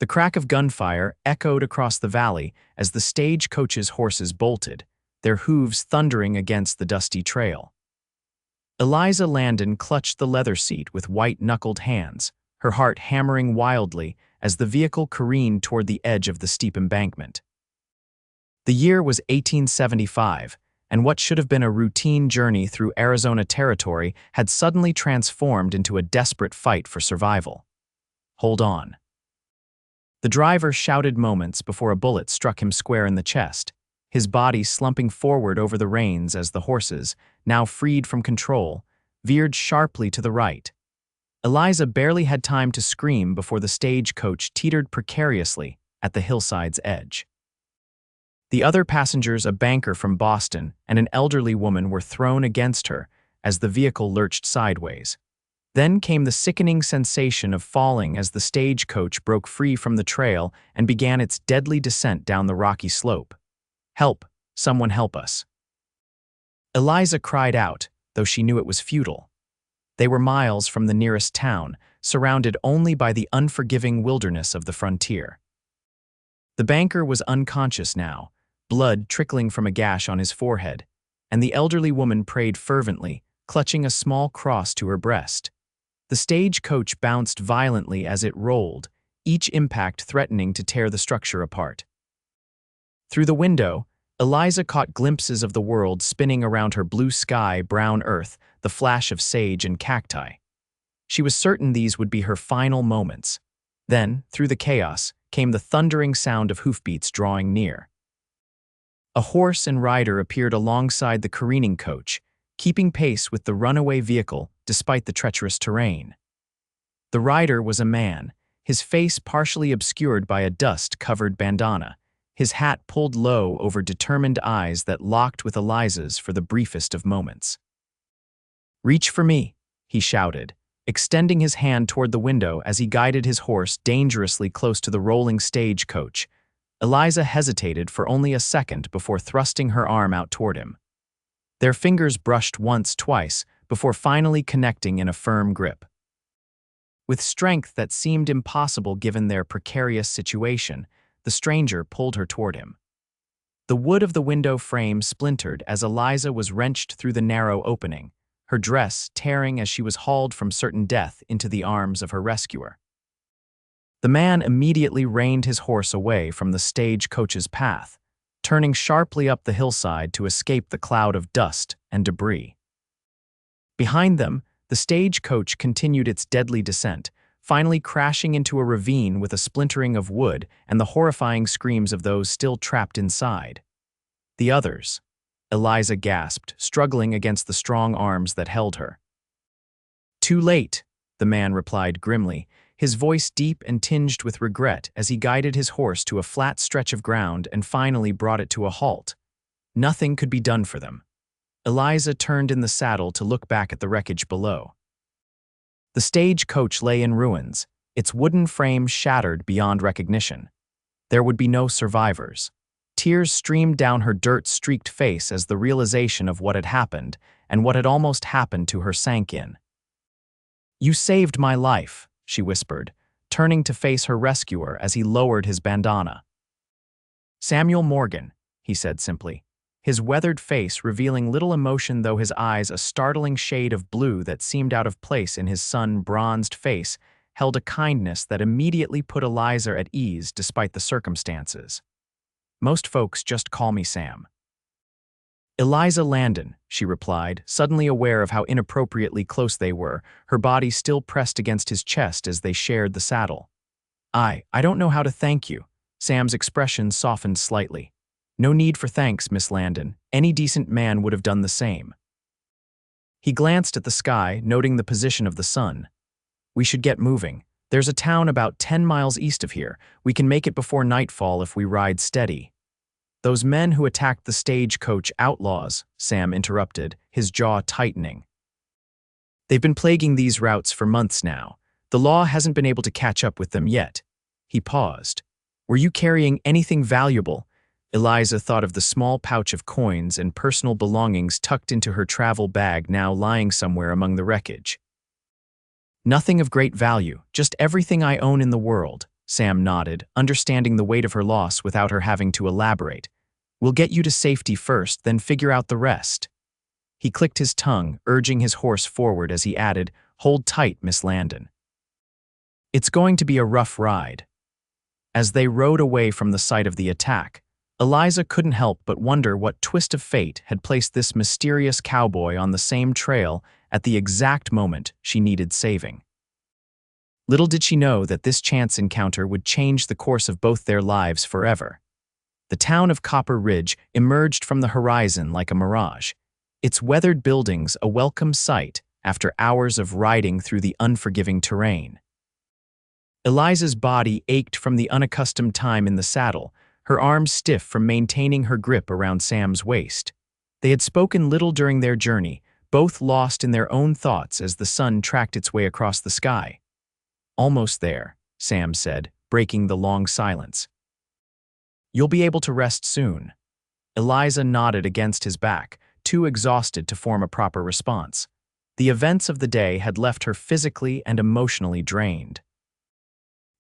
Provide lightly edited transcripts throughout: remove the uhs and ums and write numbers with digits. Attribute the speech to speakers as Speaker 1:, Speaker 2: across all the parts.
Speaker 1: The crack of gunfire echoed across the valley as the stagecoach's horses bolted, their hooves thundering against the dusty trail. Eliza Landon clutched the leather seat with white-knuckled hands, her heart hammering wildly as the vehicle careened toward the edge of the steep embankment. The year was 1875, and what should have been a routine journey through Arizona territory had suddenly transformed into a desperate fight for survival. "Hold on." The driver shouted moments before a bullet struck him square in the chest, his body slumping forward over the reins as the horses, now freed from control, veered sharply to the right. Eliza barely had time to scream before the stagecoach teetered precariously at the hillside's edge. The other passengers, a banker from Boston and an elderly woman, were thrown against her as the vehicle lurched sideways. Then came the sickening sensation of falling as the stagecoach broke free from the trail and began its deadly descent down the rocky slope. "Help! Someone help us!" Eliza cried out, though she knew it was futile. They were miles from the nearest town, surrounded only by the unforgiving wilderness of the frontier. The banker was unconscious now, blood trickling from a gash on his forehead, and the elderly woman prayed fervently, clutching a small cross to her breast. The stagecoach bounced violently as it rolled, each impact threatening to tear the structure apart. Through the window, Eliza caught glimpses of the world spinning around her blue sky, brown earth, the flash of sage and cacti. She was certain these would be her final moments. Then, through the chaos, came the thundering sound of hoofbeats drawing near. A horse and rider appeared alongside the careening coach, keeping pace with the runaway vehicle despite the treacherous terrain. The rider was a man, his face partially obscured by a dust-covered bandana, his hat pulled low over determined eyes that locked with Eliza's for the briefest of moments. "Reach for me," he shouted, extending his hand toward the window as he guided his horse dangerously close to the rolling stagecoach. Eliza hesitated for only a second before thrusting her arm out toward him. Their fingers brushed once, twice, before finally connecting in a firm grip. With strength that seemed impossible given their precarious situation, the stranger pulled her toward him. The wood of the window frame splintered as Eliza was wrenched through the narrow opening, her dress tearing as she was hauled from certain death into the arms of her rescuer. The man immediately reined his horse away from the stagecoach's path, turning sharply up the hillside to escape the cloud of dust and debris. Behind them, the stagecoach continued its deadly descent, finally crashing into a ravine with a splintering of wood and the horrifying screams of those still trapped inside. "The others," Eliza gasped, struggling against the strong arms that held her. "Too late," the man replied grimly, his voice deep and tinged with regret as he guided his horse to a flat stretch of ground and finally brought it to a halt. Nothing could be done for them. Eliza turned in the saddle to look back at the wreckage below. The stagecoach lay in ruins, its wooden frame shattered beyond recognition. There would be no survivors. Tears streamed down her dirt-streaked face as the realization of what had happened and what had almost happened to her sank in. "You saved my life," she whispered, turning to face her rescuer as he lowered his bandana. "Samuel Morgan," he said simply, his weathered face revealing little emotion, though his eyes, a startling shade of blue that seemed out of place in his sun-bronzed face, held a kindness that immediately put Eliza at ease despite the circumstances. "Most folks just call me Sam." "Eliza Landon," she replied, suddenly aware of how inappropriately close they were, her body still pressed against his chest as they shared the saddle. I don't know how to thank you." Sam's expression softened slightly. "No need for thanks, Miss Landon. Any decent man would have done the same." He glanced at the sky, noting the position of the sun. "We should get moving. There's a town about 10 miles east of here. We can make it before nightfall if we ride steady." "Those men who attacked the stagecoach outlaws," Sam interrupted, his jaw tightening. "They've been plaguing these routes for months now. The law hasn't been able to catch up with them yet." He paused. "Were you carrying anything valuable?" Eliza thought of the small pouch of coins and personal belongings tucked into her travel bag now lying somewhere among the wreckage. "Nothing of great value, just everything I own in the world," Sam nodded, understanding the weight of her loss without her having to elaborate. We'll get you to safety first, then figure out the rest. He clicked his tongue, urging his horse forward as he added, Hold tight, Miss Landon. It's going to be a rough ride. As they rode away from the site of the attack, Eliza couldn't help but wonder what twist of fate had placed this mysterious cowboy on the same trail at the exact moment she needed saving. Little did she know that this chance encounter would change the course of both their lives forever. The town of Copper Ridge emerged from the horizon like a mirage, its weathered buildings a welcome sight after hours of riding through the unforgiving terrain. Eliza's body ached from the unaccustomed time in the saddle, her arms stiff from maintaining her grip around Sam's waist. They had spoken little during their journey, both lost in their own thoughts as the sun tracked its way across the sky. Almost there, Sam said, breaking the long silence. You'll be able to rest soon. Eliza nodded against his back, too exhausted to form a proper response. The events of the day had left her physically and emotionally drained.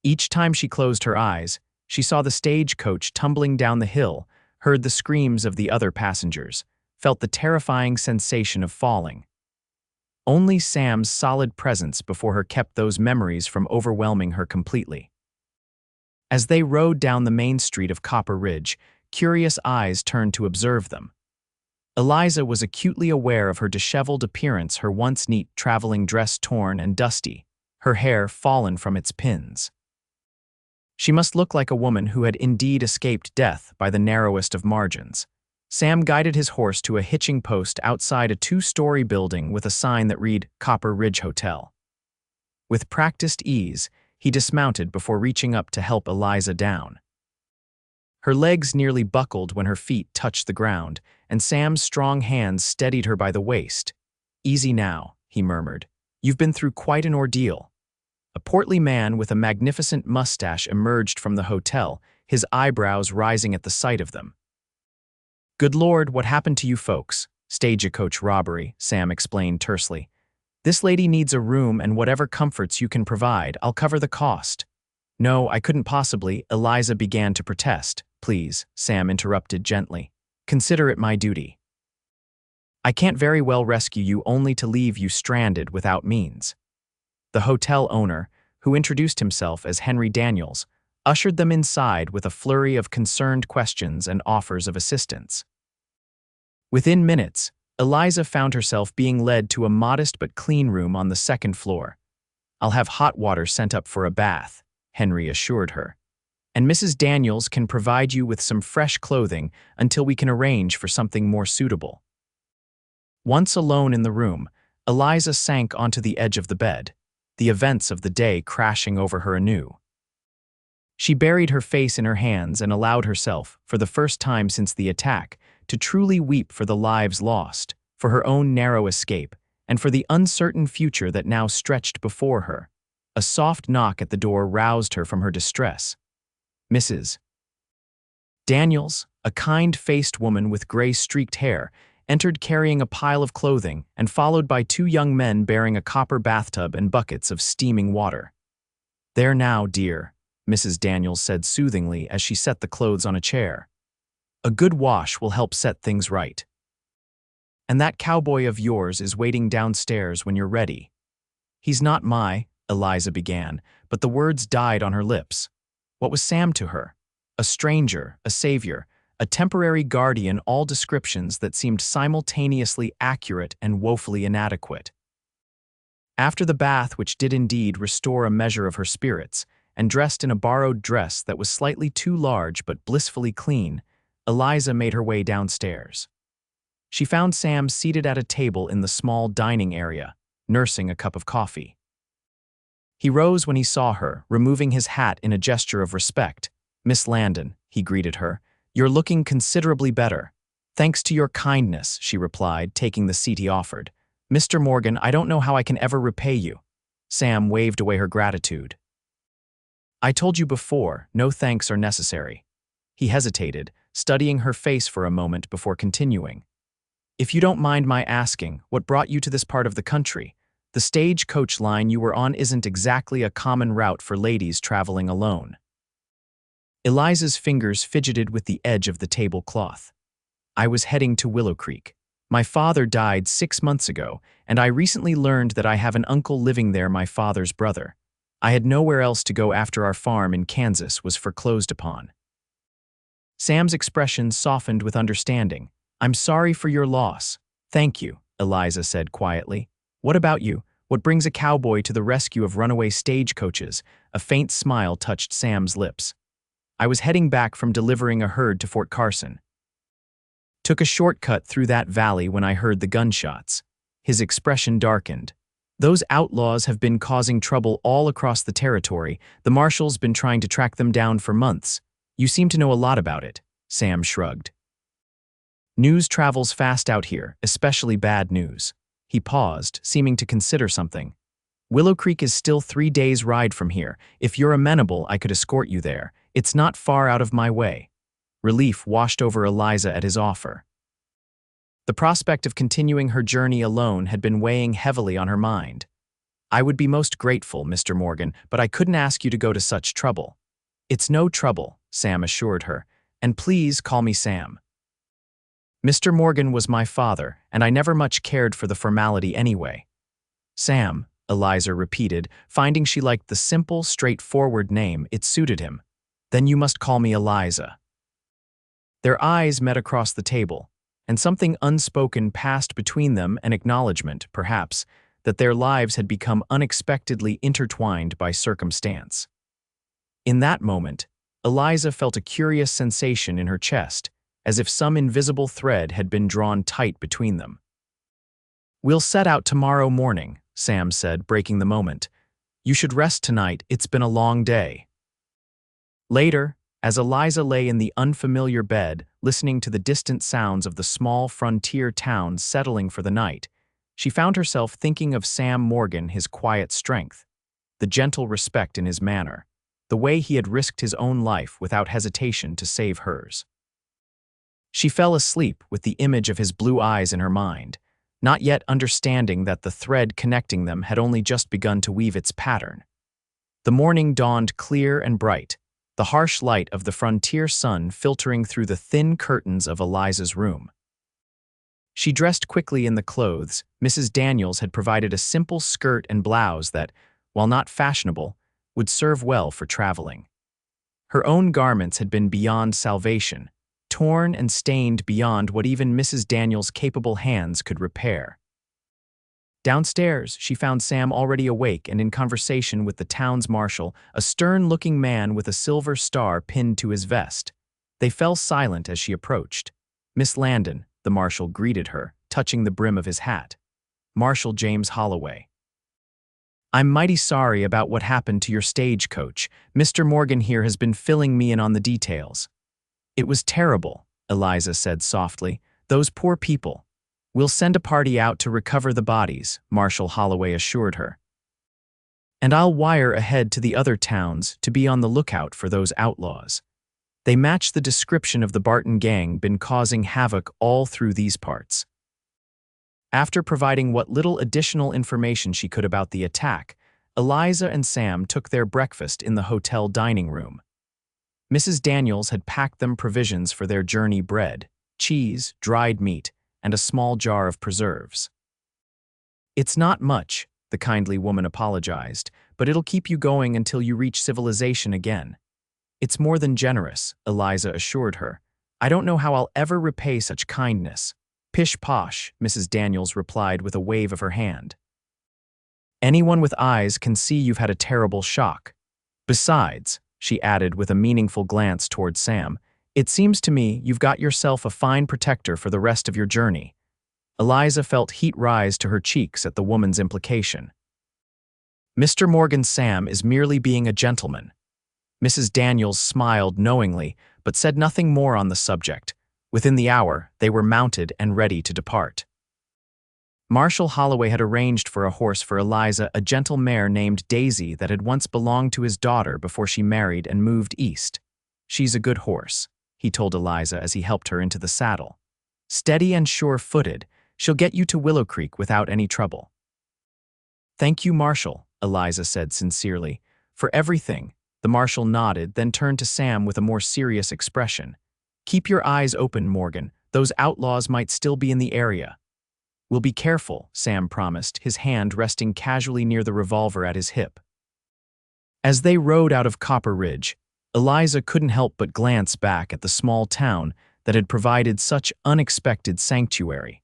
Speaker 1: Each time she closed her eyes, she saw the stagecoach tumbling down the hill, heard the screams of the other passengers, felt the terrifying sensation of falling. Only Sam's solid presence before her kept those memories from overwhelming her completely. As they rode down the main street of Copper Ridge, curious eyes turned to observe them. Eliza was acutely aware of her disheveled appearance, her once neat traveling dress torn and dusty, her hair fallen from its pins. She must look like a woman who had indeed escaped death by the narrowest of margins. Sam guided his horse to a hitching post outside a 2-story building with a sign that read Copper Ridge Hotel. With practiced ease, he dismounted before reaching up to help Eliza down. Her legs nearly buckled when her feet touched the ground, and Sam's strong hands steadied her by the waist. Easy now, he murmured. You've been through quite an ordeal. A portly man with a magnificent mustache emerged from the hotel, his eyebrows rising at the sight of them. Good Lord, what happened to you folks? Stagecoach robbery, Sam explained tersely. This lady needs a room, and whatever comforts you can provide, I'll cover the cost. No, I couldn't possibly, Eliza began to protest. Please, Sam interrupted gently. Consider it my duty. I can't very well rescue you only to leave you stranded without means. The hotel owner, who introduced himself as Henry Daniels, ushered them inside with a flurry of concerned questions and offers of assistance. Within minutes, Eliza found herself being led to a modest but clean room on the 2nd floor. I'll have hot water sent up for a bath, Henry assured her. And Mrs. Daniels can provide you with some fresh clothing until we can arrange for something more suitable. Once alone in the room, Eliza sank onto the edge of the bed, the events of the day crashing over her anew. She buried her face in her hands and allowed herself, for the first time since the attack, to truly weep for the lives lost, for her own narrow escape, and for the uncertain future that now stretched before her. A soft knock at the door roused her from her distress. Mrs. Daniels, a kind-faced woman with gray-streaked hair, entered carrying a pile of clothing and followed by 2 young men bearing a copper bathtub and buckets of steaming water. There now, dear, Mrs. Daniels said soothingly as she set the clothes on a chair. A good wash will help set things right. And that cowboy of yours is waiting downstairs when you're ready. He's not Eliza began, but the words died on her lips. What was Sam to her? A stranger, a savior, a temporary guardian, all descriptions that seemed simultaneously accurate and woefully inadequate. After the bath, which did indeed restore a measure of her spirits, and dressed in a borrowed dress that was slightly too large but blissfully clean, Eliza made her way downstairs. She found Sam seated at a table in the small dining area, nursing a cup of coffee. He rose when he saw her, removing his hat in a gesture of respect. Miss Landon, he greeted her, you're looking considerably better. Thanks to your kindness, she replied, taking the seat he offered. Mr. Morgan, I don't know how I can ever repay you. Sam waved away her gratitude. I told you before, no thanks are necessary. He hesitated, studying her face for a moment before continuing. If you don't mind my asking, what brought you to this part of the country? The stagecoach line you were on isn't exactly a common route for ladies traveling alone. Eliza's fingers fidgeted with the edge of the tablecloth. I was heading to Willow Creek. My father died 6 months ago, and I recently learned that I have an uncle living there, my father's brother. I had nowhere else to go after our farm in Kansas was foreclosed upon. Sam's expression softened with understanding. I'm sorry for your loss. Thank you, Eliza said quietly. What about you? What brings a cowboy to the rescue of runaway stagecoaches? A faint smile touched Sam's lips. I was heading back from delivering a herd to Fort Carson. Took a shortcut through that valley when I heard the gunshots. His expression darkened. Those outlaws have been causing trouble all across the territory. The marshal's been trying to track them down for months. You seem to know a lot about it, Sam shrugged. News travels fast out here, especially bad news. He paused, seeming to consider something. Willow Creek is still 3 days' ride from here. If you're amenable, I could escort you there. It's not far out of my way. Relief washed over Eliza at his offer. The prospect of continuing her journey alone had been weighing heavily on her mind. I would be most grateful, Mr. Morgan, but I couldn't ask you to go to such trouble. It's no trouble, Sam assured her, and please call me Sam. Mr. Morgan was my father, and I never much cared for the formality anyway. Sam, Eliza repeated, finding she liked the simple, straightforward name. It suited him. Then you must call me Eliza. Their eyes met across the table, and something unspoken passed between them, an acknowledgement, perhaps, that their lives had become unexpectedly intertwined by circumstance. In that moment, Eliza felt a curious sensation in her chest, as if some invisible thread had been drawn tight between them. We'll set out tomorrow morning, Sam said, breaking the moment. You should rest tonight, it's been a long day. Later, as Eliza lay in the unfamiliar bed, listening to the distant sounds of the small frontier town settling for the night, she found herself thinking of Sam Morgan, his quiet strength, the gentle respect in his manner, the way he had risked his own life without hesitation to save hers. She fell asleep with the image of his blue eyes in her mind, not yet understanding that the thread connecting them had only just begun to weave its pattern. The morning dawned clear and bright, the harsh light of the frontier sun filtering through the thin curtains of Eliza's room. She dressed quickly in the clothes Mrs. Daniels had provided, a simple skirt and blouse that, while not fashionable, would serve well for traveling. Her own garments had been beyond salvation, torn and stained beyond what even Mrs. Daniels' capable hands could repair. Downstairs, she found Sam already awake and in conversation with the town's marshal, a stern-looking man with a silver star pinned to his vest. They fell silent as she approached. Miss Landon, the marshal greeted her, touching the brim of his hat. Marshal James Holloway. I'm mighty sorry about what happened to your stagecoach. Mr. Morgan here has been filling me in on the details. It was terrible, Eliza said softly. Those poor people. We'll send a party out to recover the bodies, Marshal Holloway assured her. And I'll wire ahead to the other towns to be on the lookout for those outlaws. They match the description of the Barton gang been causing havoc all through these parts. After providing what little additional information she could about the attack, Eliza and Sam took their breakfast in the hotel dining room. Mrs. Daniels had packed them provisions for their journey: bread, cheese, dried meat, and a small jar of preserves. It's not much, the kindly woman apologized, but it'll keep you going until you reach civilization again. It's more than generous, Eliza assured her. I don't know how I'll ever repay such kindness. Pish-posh, Mrs. Daniels replied with a wave of her hand. Anyone with eyes can see you've had a terrible shock. Besides, she added with a meaningful glance toward Sam, it seems to me you've got yourself a fine protector for the rest of your journey. Eliza felt heat rise to her cheeks at the woman's implication. Mr. Morgan Sam is merely being a gentleman. Mrs. Daniels smiled knowingly, but said nothing more on the subject. Within the hour, they were mounted and ready to depart. Marshal Holloway had arranged for a horse for Eliza, a gentle mare named Daisy that had once belonged to his daughter before she married and moved east. She's a good horse, he told Eliza as he helped her into the saddle. Steady and sure-footed, she'll get you to Willow Creek without any trouble. Thank you, Marshal, Eliza said sincerely, for everything. The marshal nodded, then turned to Sam with a more serious expression. Keep your eyes open, Morgan. Those outlaws might still be in the area. We'll be careful, Sam promised, his hand resting casually near the revolver at his hip. As they rode out of Copper Ridge, Eliza couldn't help but glance back at the small town that had provided such unexpected sanctuary.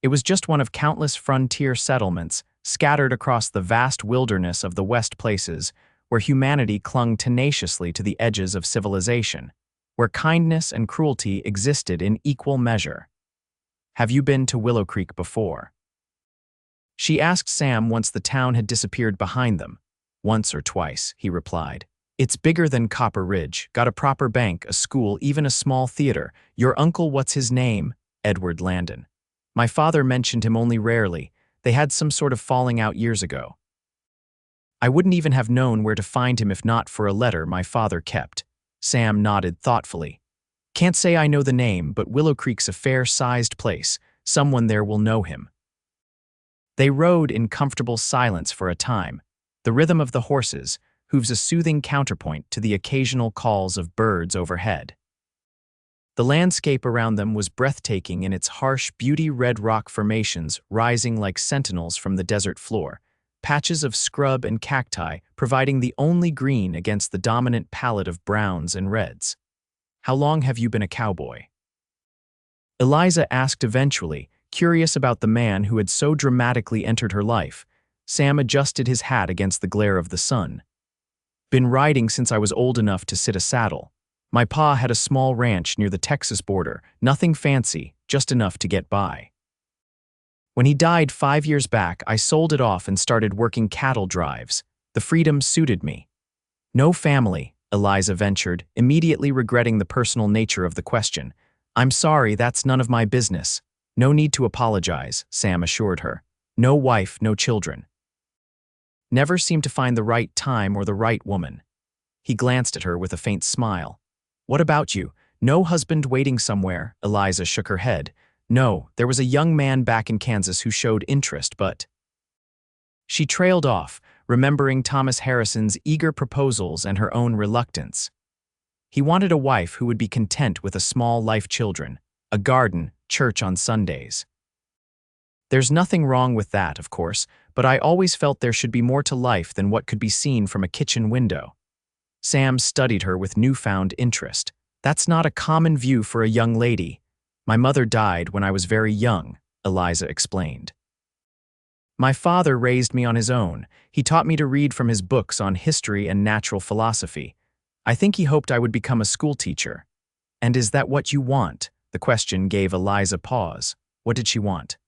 Speaker 1: It was just one of countless frontier settlements scattered across the vast wilderness of the West Places, where humanity clung tenaciously to the edges of civilization, where kindness and cruelty existed in equal measure. Have you been to Willow Creek before? She asked Sam once the town had disappeared behind them. Once or twice, he replied. It's bigger than Copper Ridge, got a proper bank, a school, even a small theater. Your uncle, what's his name? Edward Landon. My father mentioned him only rarely. They had some sort of falling out years ago. I wouldn't even have known where to find him if not for a letter my father kept. Sam nodded thoughtfully. Can't say I know the name, but Willow Creek's a fair-sized place. Someone there will know him. They rode in comfortable silence for a time, the rhythm of the horses, hooves a soothing counterpoint to the occasional calls of birds overhead. The landscape around them was breathtaking in its harsh, beauty-red rock formations rising like sentinels from the desert floor, patches of scrub and cacti providing the only green against the dominant palette of browns and reds. How long have you been a cowboy? Eliza asked eventually, curious about the man who had so dramatically entered her life. Sam adjusted his hat against the glare of the sun. Been riding since I was old enough to sit a saddle. My pa had a small ranch near the Texas border, nothing fancy, just enough to get by. When he died 5 years back, I sold it off and started working cattle drives. The freedom suited me. No family, Eliza ventured, immediately regretting the personal nature of the question. I'm sorry, that's none of my business. No need to apologize, Sam assured her. No wife, no children. Never seemed to find the right time or the right woman. He glanced at her with a faint smile. What about you? No husband waiting somewhere? Eliza shook her head. No, there was a young man back in Kansas who showed interest, but... She trailed off, remembering Thomas Harrison's eager proposals and her own reluctance. He wanted a wife who would be content with a small life, children, a garden, church on Sundays. There's nothing wrong with that, of course, but I always felt there should be more to life than what could be seen from a kitchen window. Sam studied her with newfound interest. That's not a common view for a young lady. My mother died when I was very young, Eliza explained. My father raised me on his own. He taught me to read from his books on history and natural philosophy. I think he hoped I would become a schoolteacher. And is that what you want? The question gave Eliza pause. What did she want?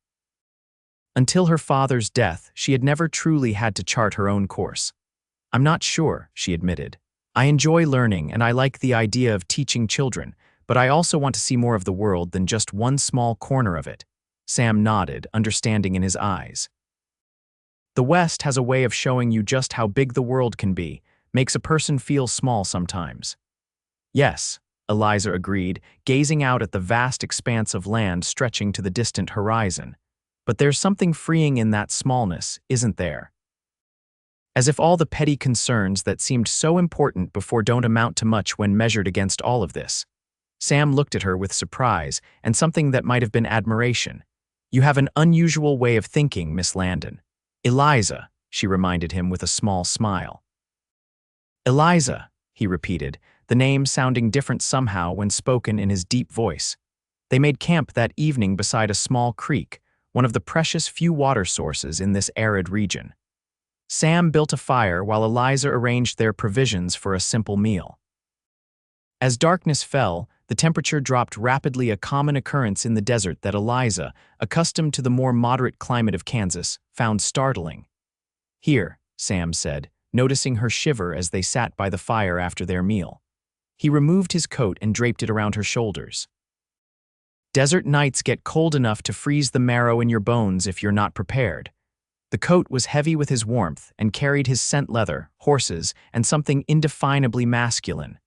Speaker 1: Until her father's death, she had never truly had to chart her own course. I'm not sure, she admitted. I enjoy learning and I like the idea of teaching children, but I also want to see more of the world than just one small corner of it. Sam nodded, understanding in his eyes. The West has a way of showing you just how big the world can be, makes a person feel small sometimes. Yes, Eliza agreed, gazing out at the vast expanse of land stretching to the distant horizon. But there's something freeing in that smallness, isn't there? As if all the petty concerns that seemed so important before don't amount to much when measured against all of this. Sam looked at her with surprise and something that might have been admiration. You have an unusual way of thinking, Miss Landon. Eliza, she reminded him with a small smile. Eliza, he repeated, the name sounding different somehow when spoken in his deep voice. They made camp that evening beside a small creek, one of the precious few water sources in this arid region. Sam built a fire while Eliza arranged their provisions for a simple meal. As darkness fell, the temperature dropped rapidly, a common occurrence in the desert that Eliza, accustomed to the more moderate climate of Kansas, found startling. Here, Sam said, noticing her shiver as they sat by the fire after their meal. He removed his coat and draped it around her shoulders. Desert nights get cold enough to freeze the marrow in your bones if you're not prepared. The coat was heavy with his warmth and carried his scent leather, horses, and something indefinably masculine.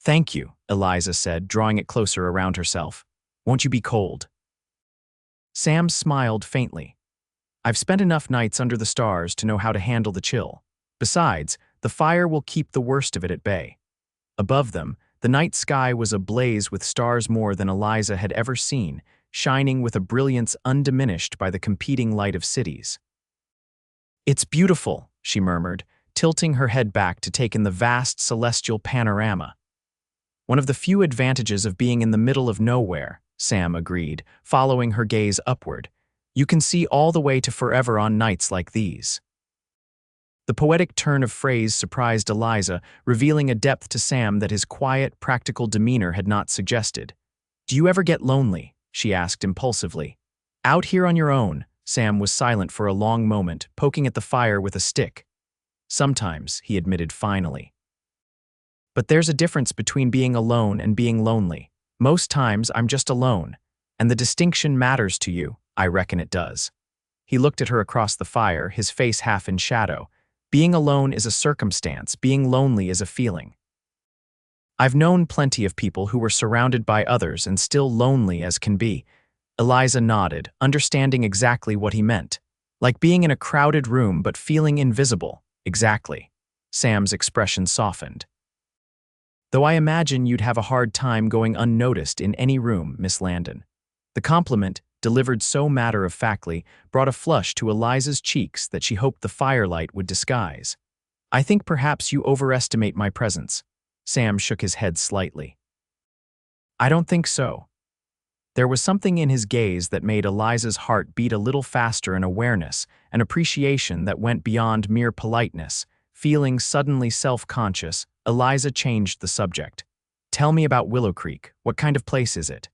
Speaker 1: Thank you, Eliza said, drawing it closer around herself. Won't you be cold? Sam smiled faintly. I've spent enough nights under the stars to know how to handle the chill. Besides, The fire will keep the worst of it at bay. Above them, the night sky was ablaze with stars more than Eliza had ever seen, shining with a brilliance undiminished by the competing light of cities. "It's beautiful," she murmured, tilting her head back to take in the vast celestial panorama. "One of the few advantages of being in the middle of nowhere," Sam agreed, following her gaze upward. "You can see all the way to forever on nights like these." The poetic turn of phrase surprised Eliza, revealing a depth to Sam that his quiet, practical demeanor had not suggested. "Do you ever get lonely?" she asked impulsively. "Out here on your own." Sam was silent for a long moment, poking at the fire with a stick. "Sometimes," he admitted finally. "But there's a difference between being alone and being lonely. Most times I'm just alone, and the distinction matters to you. I reckon it does." He looked at her across the fire, his face half in shadow. "Being alone is a circumstance, being lonely is a feeling. I've known plenty of people who were surrounded by others and still lonely as can be." Eliza nodded, understanding exactly what he meant. "Like being in a crowded room but feeling invisible." "Exactly." Sam's expression softened. "Though I imagine you'd have a hard time going unnoticed in any room, Miss Landon." The compliment, delivered so matter-of-factly, brought a flush to Eliza's cheeks that she hoped the firelight would disguise. "I think perhaps you overestimate my presence." Sam shook his head slightly. "I don't think so." There was something in his gaze that made Eliza's heart beat a little faster, an awareness, an appreciation that went beyond mere politeness. Feeling suddenly self-conscious, Eliza changed the subject. "Tell me about Willow Creek. What kind of place is it?"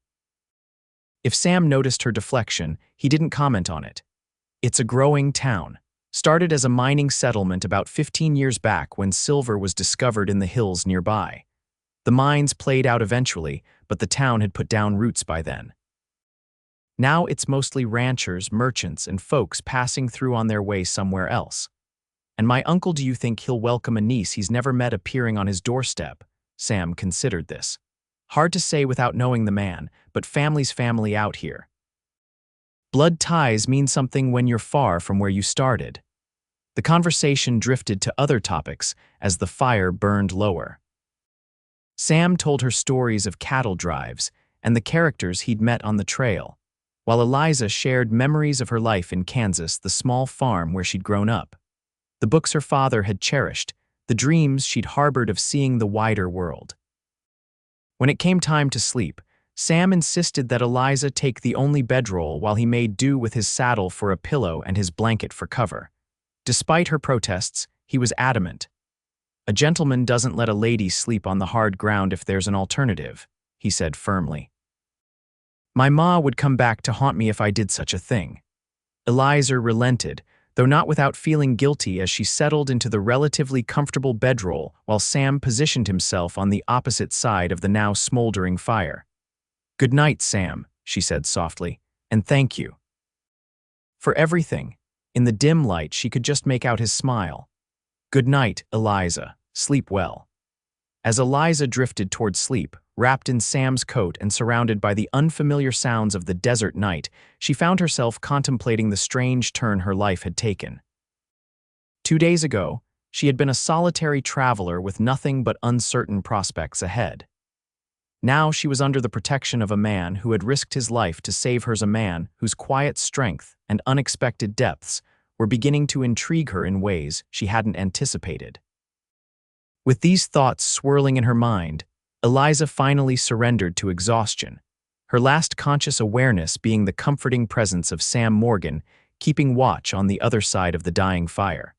Speaker 1: If Sam noticed her deflection, he didn't comment on it. "It's a growing town. Started as a mining settlement about 15 years back when silver was discovered in the hills nearby. The mines played out eventually, but the town had put down roots by then. Now it's mostly ranchers, merchants, and folks passing through on their way somewhere else. And my uncle, do you think he'll welcome a niece he's never met appearing on his doorstep?" Sam considered this. "Hard to say without knowing the man, but family's family out here. Blood ties mean something when you're far from where you started." The conversation drifted to other topics as the fire burned lower. Sam told her stories of cattle drives and the characters he'd met on the trail, while Eliza shared memories of her life in Kansas, the small farm where she'd grown up. The books her father had cherished, the dreams she'd harbored of seeing the wider world. When it came time to sleep, Sam insisted that Eliza take the only bedroll while he made do with his saddle for a pillow and his blanket for cover. Despite her protests, he was adamant. "A gentleman doesn't let a lady sleep on the hard ground if there's an alternative," he said firmly. "My ma would come back to haunt me if I did such a thing." Eliza relented, though not without feeling guilty as she settled into the relatively comfortable bedroll while Sam positioned himself on the opposite side of the now smoldering fire. "Good night, Sam," she said softly, "and thank you." For everything. In the dim light, she could just make out his smile. "Good night, Eliza. Sleep well." As Eliza drifted toward sleep, wrapped in Sam's coat and surrounded by the unfamiliar sounds of the desert night, she found herself contemplating the strange turn her life had taken. 2 days ago, she had been a solitary traveler with nothing but uncertain prospects ahead. Now she was under the protection of a man who had risked his life to save her, a man whose quiet strength and unexpected depths were beginning to intrigue her in ways she hadn't anticipated. With these thoughts swirling in her mind, Eliza finally surrendered to exhaustion, her last conscious awareness being the comforting presence of Sam Morgan, keeping watch on the other side of the dying fire.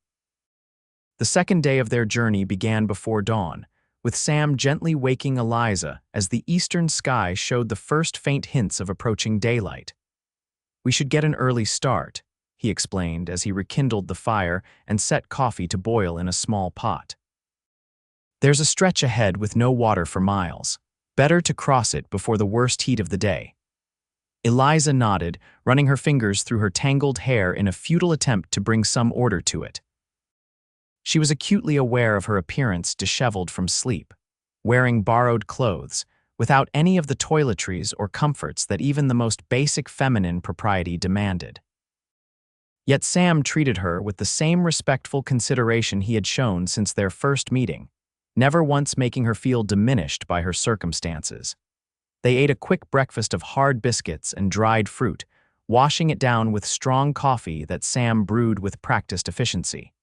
Speaker 1: The second day of their journey began before dawn, with Sam gently waking Eliza as the eastern sky showed the first faint hints of approaching daylight. "We should get an early start," he explained as he rekindled the fire and set coffee to boil in a small pot. "There's a stretch ahead with no water for miles. Better to cross it before the worst heat of the day." Eliza nodded, running her fingers through her tangled hair in a futile attempt to bring some order to it. She was acutely aware of her appearance disheveled from sleep, wearing borrowed clothes, without any of the toiletries or comforts that even the most basic feminine propriety demanded. Yet Sam treated her with the same respectful consideration he had shown since their first meeting, never once making her feel diminished by her circumstances. They ate a quick breakfast of hard biscuits and dried fruit, washing it down with strong coffee that Sam brewed with practiced efficiency.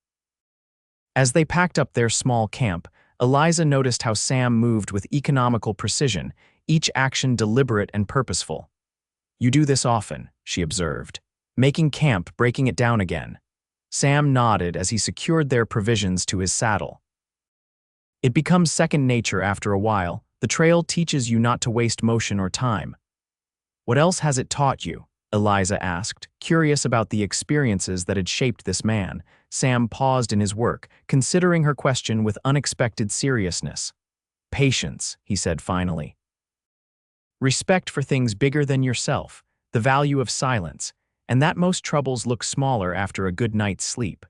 Speaker 1: As they packed up their small camp, Eliza noticed how Sam moved with economical precision, each action deliberate and purposeful. "You do this often," she observed. "Making camp, breaking it down again." Sam nodded as he secured their provisions to his saddle. "It becomes second nature after a while. The trail teaches you not to waste motion or time." "What else has it taught you?" Eliza asked, curious about the experiences that had shaped this man. Sam paused in his work, considering her question with unexpected seriousness. "Patience," he said finally. "Respect for things bigger than yourself, the value of silence, and that most troubles look smaller after a good night's sleep."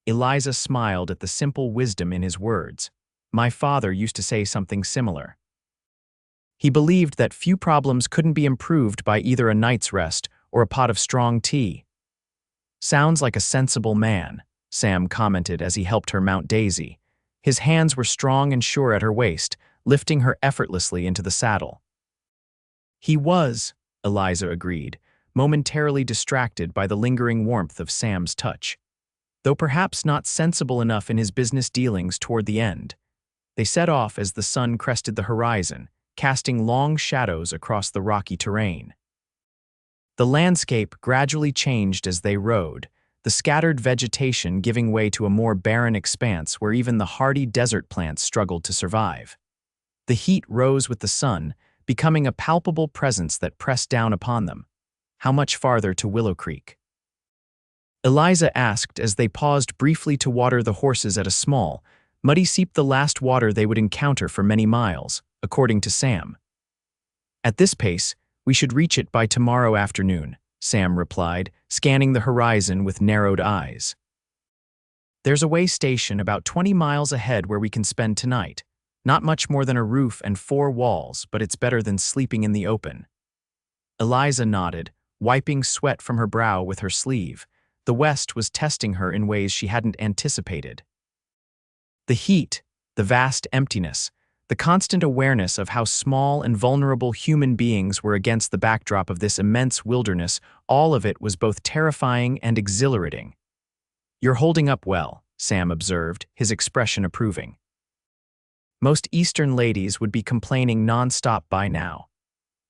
Speaker 1: Eliza smiled at the simple wisdom in his words. "My father used to say something similar. He believed that few problems couldn't be improved by either a night's rest or a pot of strong tea." "Sounds like a sensible man," Sam commented as he helped her mount Daisy. His hands were strong and sure at her waist, lifting her effortlessly into the saddle. "He was," Eliza agreed, momentarily distracted by the lingering warmth of Sam's touch, though perhaps not sensible enough in his business dealings toward the end. They set off as the sun crested the horizon, casting long shadows across the rocky terrain. The landscape gradually changed as they rode, the scattered vegetation giving way to a more barren expanse where even the hardy desert plants struggled to survive. The heat rose with the sun, becoming a palpable presence that pressed down upon them. "How much farther to Willow Creek?" Eliza asked as they paused briefly to water the horses at a small, muddy seep, the last water they would encounter for many miles, according to Sam. "At this pace, we should reach it by tomorrow afternoon," Sam replied, scanning the horizon with narrowed eyes. "There's a way station about 20 miles ahead where we can spend tonight. Not much more than a roof and 4 walls, but it's better than sleeping in the open." Eliza nodded, wiping sweat from her brow with her sleeve. The West was testing her in ways she hadn't anticipated. The heat, the vast emptiness, the constant awareness of how small and vulnerable human beings were against the backdrop of this immense wilderness, all of it was both terrifying and exhilarating. "You're holding up well," Sam observed, his expression approving. "Most Eastern ladies would be complaining nonstop by now."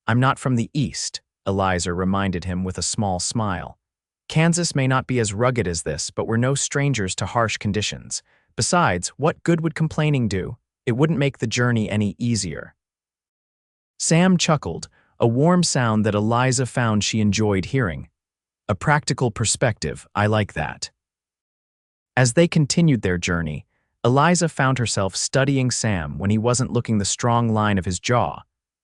Speaker 1: "I'm not from the East," Eliza reminded him with a small smile. "Kansas may not be as rugged as this, but we're no strangers to harsh conditions. Besides, what good would complaining do? It wouldn't make the journey any easier." Sam chuckled, a warm sound that Eliza found she enjoyed hearing. "A practical perspective, I like that." As they continued their journey, Eliza found herself studying Sam when he wasn't looking, the strong line of his jaw,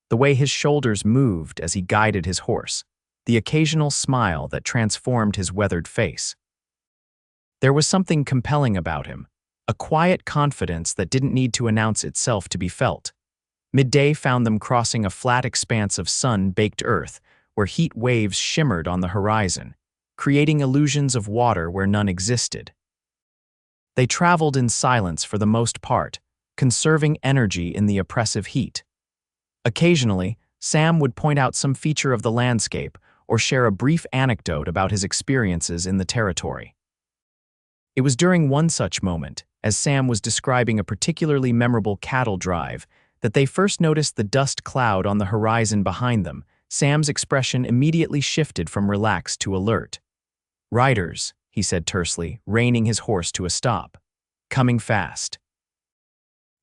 Speaker 1: the way his shoulders moved as he guided his horse, the occasional smile that transformed his weathered face. There was something compelling about him, a quiet confidence that didn't need to announce itself to be felt. Midday found them crossing a flat expanse of sun-baked earth where heat waves shimmered on the horizon, creating illusions of water where none existed. They traveled in silence for the most part, conserving energy in the oppressive heat. Occasionally, Sam would point out some feature of the landscape or share a brief anecdote about his experiences in the territory. It was during one such moment, as Sam was describing a particularly memorable cattle drive, that they first noticed the dust cloud on the horizon behind them. Sam's expression immediately shifted from relaxed to alert. "Riders," he said tersely, reining his horse to a stop. "Coming fast."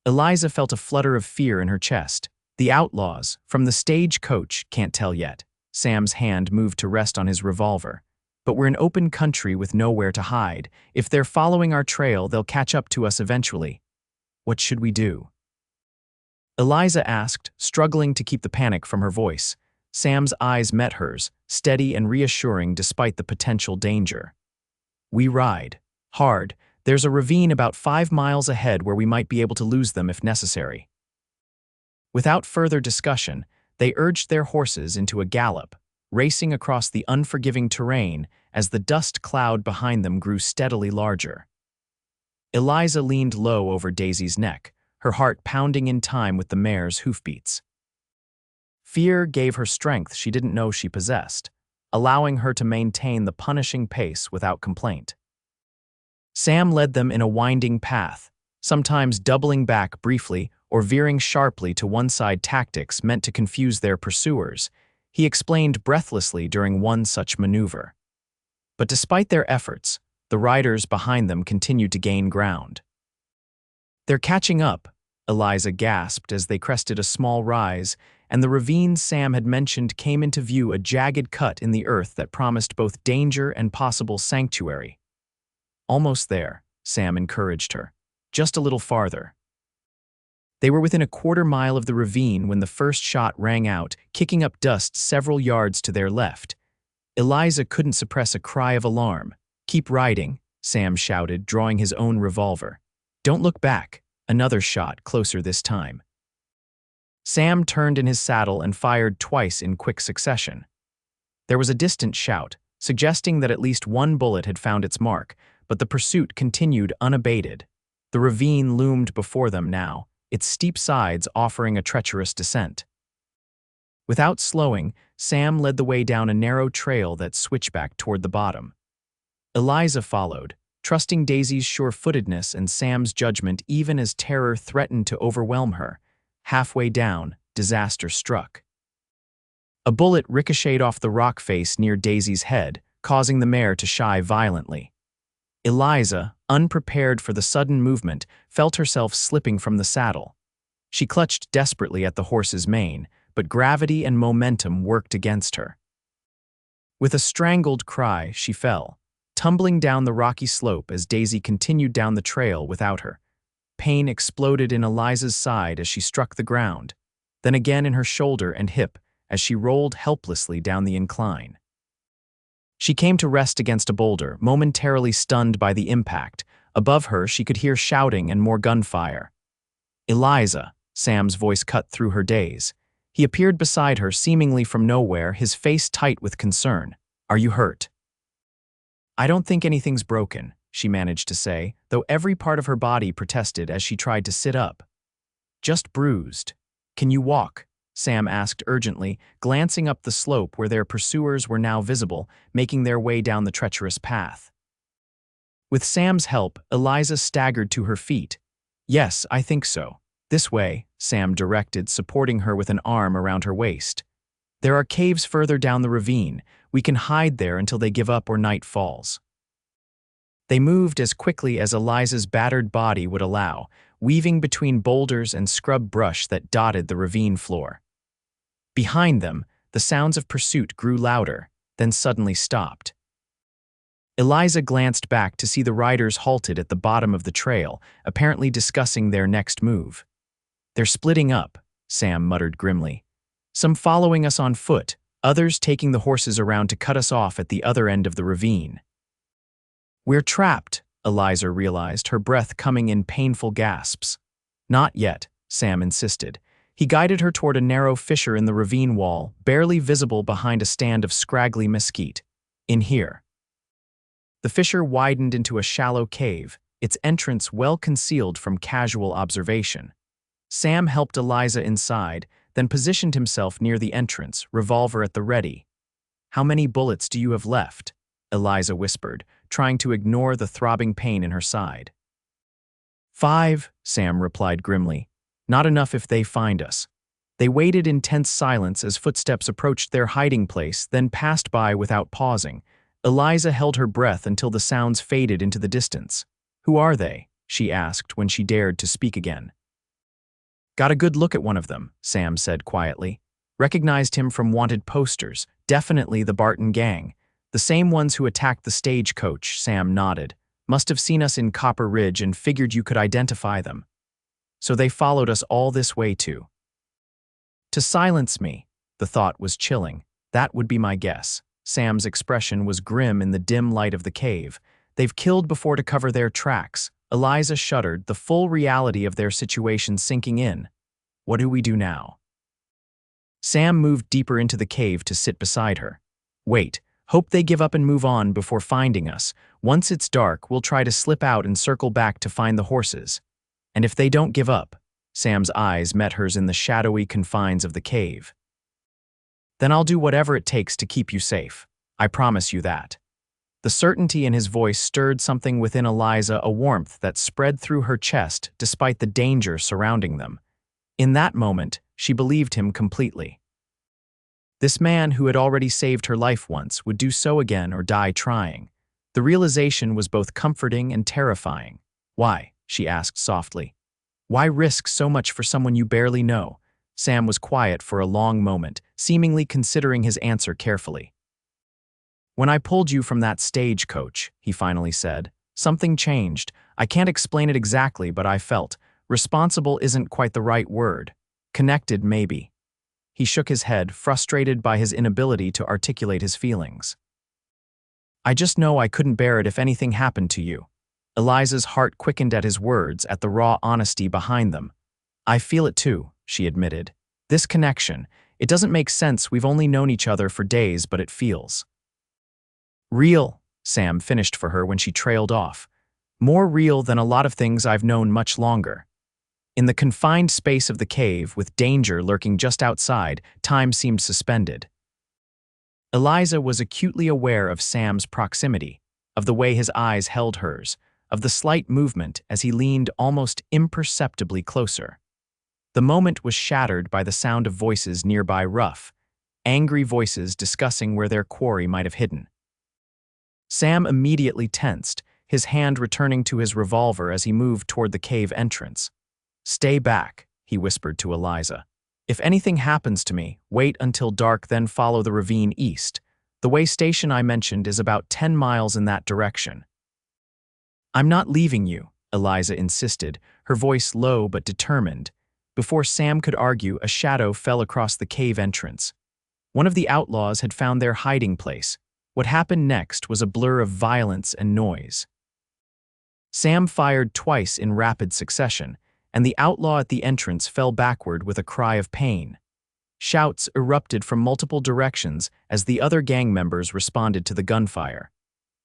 Speaker 1: Eliza felt a flutter of fear in her chest. "The outlaws, from the Stagecoach, can't tell yet." Sam's hand moved to rest on his revolver. "But we're in open country with nowhere to hide. If they're following our trail, they'll catch up to us eventually. What should we do?" Eliza asked, struggling to keep the panic from her voice. Sam's eyes met hers, steady and reassuring despite the potential danger. "We ride. Hard. There's a ravine about 5 miles ahead where we might be able to lose them if necessary." Without further discussion, they urged their horses into a gallop. racing across the unforgiving terrain as the dust cloud behind them grew steadily larger. Eliza leaned low over Daisy's neck, her heart pounding in time with the mare's hoofbeats. Fear gave her strength she didn't know she possessed, allowing her to maintain the punishing pace without complaint. Sam led them in a winding path, sometimes doubling back briefly or veering sharply to one side, tactics meant to confuse their pursuers, he explained breathlessly during one such maneuver. But despite their efforts, the riders behind them continued to gain ground. "They're catching up," Eliza gasped as they crested a small rise, and the ravine Sam had mentioned came into view, a jagged cut in the earth that promised both danger and possible sanctuary. "Almost there," Sam encouraged her. "Just a little farther." They were within a quarter-mile of the ravine when the first shot rang out, kicking up dust several yards to their left. Eliza couldn't suppress a cry of alarm. "Keep riding," Sam shouted, drawing his own revolver. "Don't look back." Another shot, closer this time. Sam turned in his saddle and fired twice in quick succession. There was a distant shout, suggesting that at least one bullet had found its mark, but the pursuit continued unabated. The ravine loomed before them now, its steep sides offering a treacherous descent. Without slowing, Sam led the way down a narrow trail that switched back toward the bottom. Eliza followed, trusting Daisy's sure-footedness and Sam's judgment even as terror threatened to overwhelm her. Halfway down, disaster struck. A bullet ricocheted off the rock face near Daisy's head, causing the mare to shy violently. Eliza, unprepared for the sudden movement, felt herself slipping from the saddle. She clutched desperately at the horse's mane, but gravity and momentum worked against her. With a strangled cry, she fell, tumbling down the rocky slope as Daisy continued down the trail without her. Pain exploded in Eliza's side as she struck the ground, then again in her shoulder and hip as she rolled helplessly down the incline. She came to rest against a boulder, momentarily stunned by the impact. Above her, she could hear shouting and more gunfire. "Eliza," Sam's voice cut through her daze. He appeared beside her, seemingly from nowhere, his face tight with concern. "Are you hurt?" "I don't think anything's broken," she managed to say, though every part of her body protested as she tried to sit up. "Just bruised. Can you walk?" Sam asked urgently, glancing up the slope where their pursuers were now visible, making their way down the treacherous path. With Sam's help, Eliza staggered to her feet. "Yes, I think so. This way," Sam directed, supporting her with an arm around her waist. "There are caves further down the ravine. We can hide there until they give up or night falls." They moved as quickly as Eliza's battered body would allow, weaving between boulders and scrub brush that dotted the ravine floor. Behind them, the sounds of pursuit grew louder, then suddenly stopped. Eliza glanced back to see the riders halted at the bottom of the trail, apparently discussing their next move. "They're splitting up," Sam muttered grimly. "Some following us on foot, others taking the horses around to cut us off at the other end of the ravine." "We're trapped," Eliza realized, her breath coming in painful gasps. "Not yet," Sam insisted. He guided her toward a narrow fissure in the ravine wall, barely visible behind a stand of scraggly mesquite. "In here." The fissure widened into a shallow cave, its entrance well concealed from casual observation. Sam helped Eliza inside, then positioned himself near the entrance, revolver at the ready. "How many bullets do you have left?" Eliza whispered, trying to ignore the throbbing pain in her side. "5," Sam replied grimly. "Not enough if they find us." They waited in tense silence as footsteps approached their hiding place, then passed by without pausing. Eliza held her breath until the sounds faded into the distance. "Who are they?" she asked when she dared to speak again. "Got a good look at one of them," Sam said quietly. "Recognized him from wanted posters, definitely the Barton gang. The same ones who attacked the Stagecoach," Sam nodded. "Must have seen us in Copper Ridge and figured you could identify them. So they followed us all this way too." "To silence me." The thought was chilling. That would be my guess. Sam's expression was grim in the dim light of the cave. "They've killed before to cover their tracks." Eliza shuddered, the full reality of their situation sinking in. "What do we do now?" Sam moved deeper into the cave to sit beside her. Wait, hope they give up and move on before finding us. Once it's dark, we'll try to slip out and circle back to find the horses. And if they don't give up, Sam's eyes met hers in the shadowy confines of the cave. Then I'll do whatever it takes to keep you safe. I promise you that. The certainty in his voice stirred something within Eliza, a warmth that spread through her chest despite the danger surrounding them. In that moment, she believed him completely. This man who had already saved her life once would do so again or die trying. The realization was both comforting and terrifying. Why? She asked softly. Why risk so much for someone you barely know? Sam was quiet for a long moment, seemingly considering his answer carefully. When I pulled you from that stagecoach, he finally said, something changed. I can't explain it exactly, but I felt. Responsible isn't quite the right word. Connected, maybe. He shook his head, frustrated by his inability to articulate his feelings. I just know I couldn't bear it if anything happened to you. Eliza's heart quickened at his words, at the raw honesty behind them. I feel it too, she admitted. This connection, it doesn't make sense. We've only known each other for days, but it feels real, Sam finished for her when she trailed off. More real than a lot of things I've known much longer. In the confined space of the cave, with danger lurking just outside, time seemed suspended. Eliza was acutely aware of Sam's proximity, of the way his eyes held hers, of the slight movement as he leaned almost imperceptibly closer. The moment was shattered by the sound of voices nearby, rough, angry voices discussing where their quarry might have hidden. Sam immediately tensed, his hand returning to his revolver as he moved toward the cave entrance. Stay back, he whispered to Eliza. If anything happens to me, wait until dark, then follow the ravine east. The way station I mentioned is about 10 miles in that direction. I'm not leaving you, Eliza insisted, her voice low but determined. Before Sam could argue, a shadow fell across the cave entrance. One of the outlaws had found their hiding place. What happened next was a blur of violence and noise. Sam fired twice in rapid succession, and the outlaw at the entrance fell backward with a cry of pain. Shouts erupted from multiple directions as the other gang members responded to the gunfire.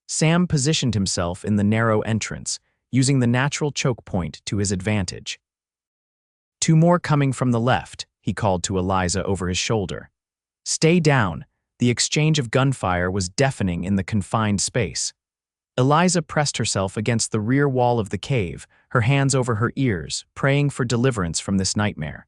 Speaker 1: Sam positioned himself in the narrow entrance, using the natural choke point to his advantage. Two more coming from the left, he called to Eliza over his shoulder. Stay down. The exchange of gunfire was deafening in the confined space. Eliza pressed herself against the rear wall of the cave, her hands over her ears, praying for deliverance from this nightmare.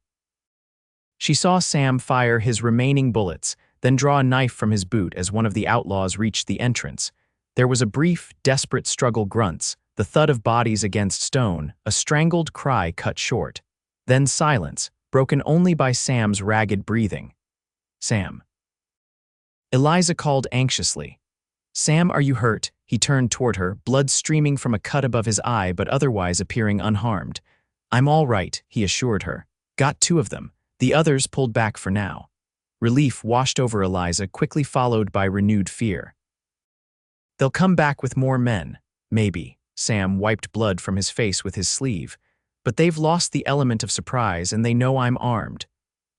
Speaker 1: She saw Sam fire his remaining bullets, then draw a knife from his boot as one of the outlaws reached the entrance. There was a brief, desperate struggle, grunts, the thud of bodies against stone, a strangled cry cut short. Then silence, broken only by Sam's ragged breathing. Sam. Eliza called anxiously. Sam, are you hurt? He turned toward her, blood streaming from a cut above his eye but otherwise appearing unharmed. I'm all right, he assured her. Got 2 of them. The others pulled back for now. Relief washed over Eliza, quickly followed by renewed fear. They'll come back with more men. Maybe. Sam wiped blood from his face with his sleeve. But they've lost the element of surprise and they know I'm armed.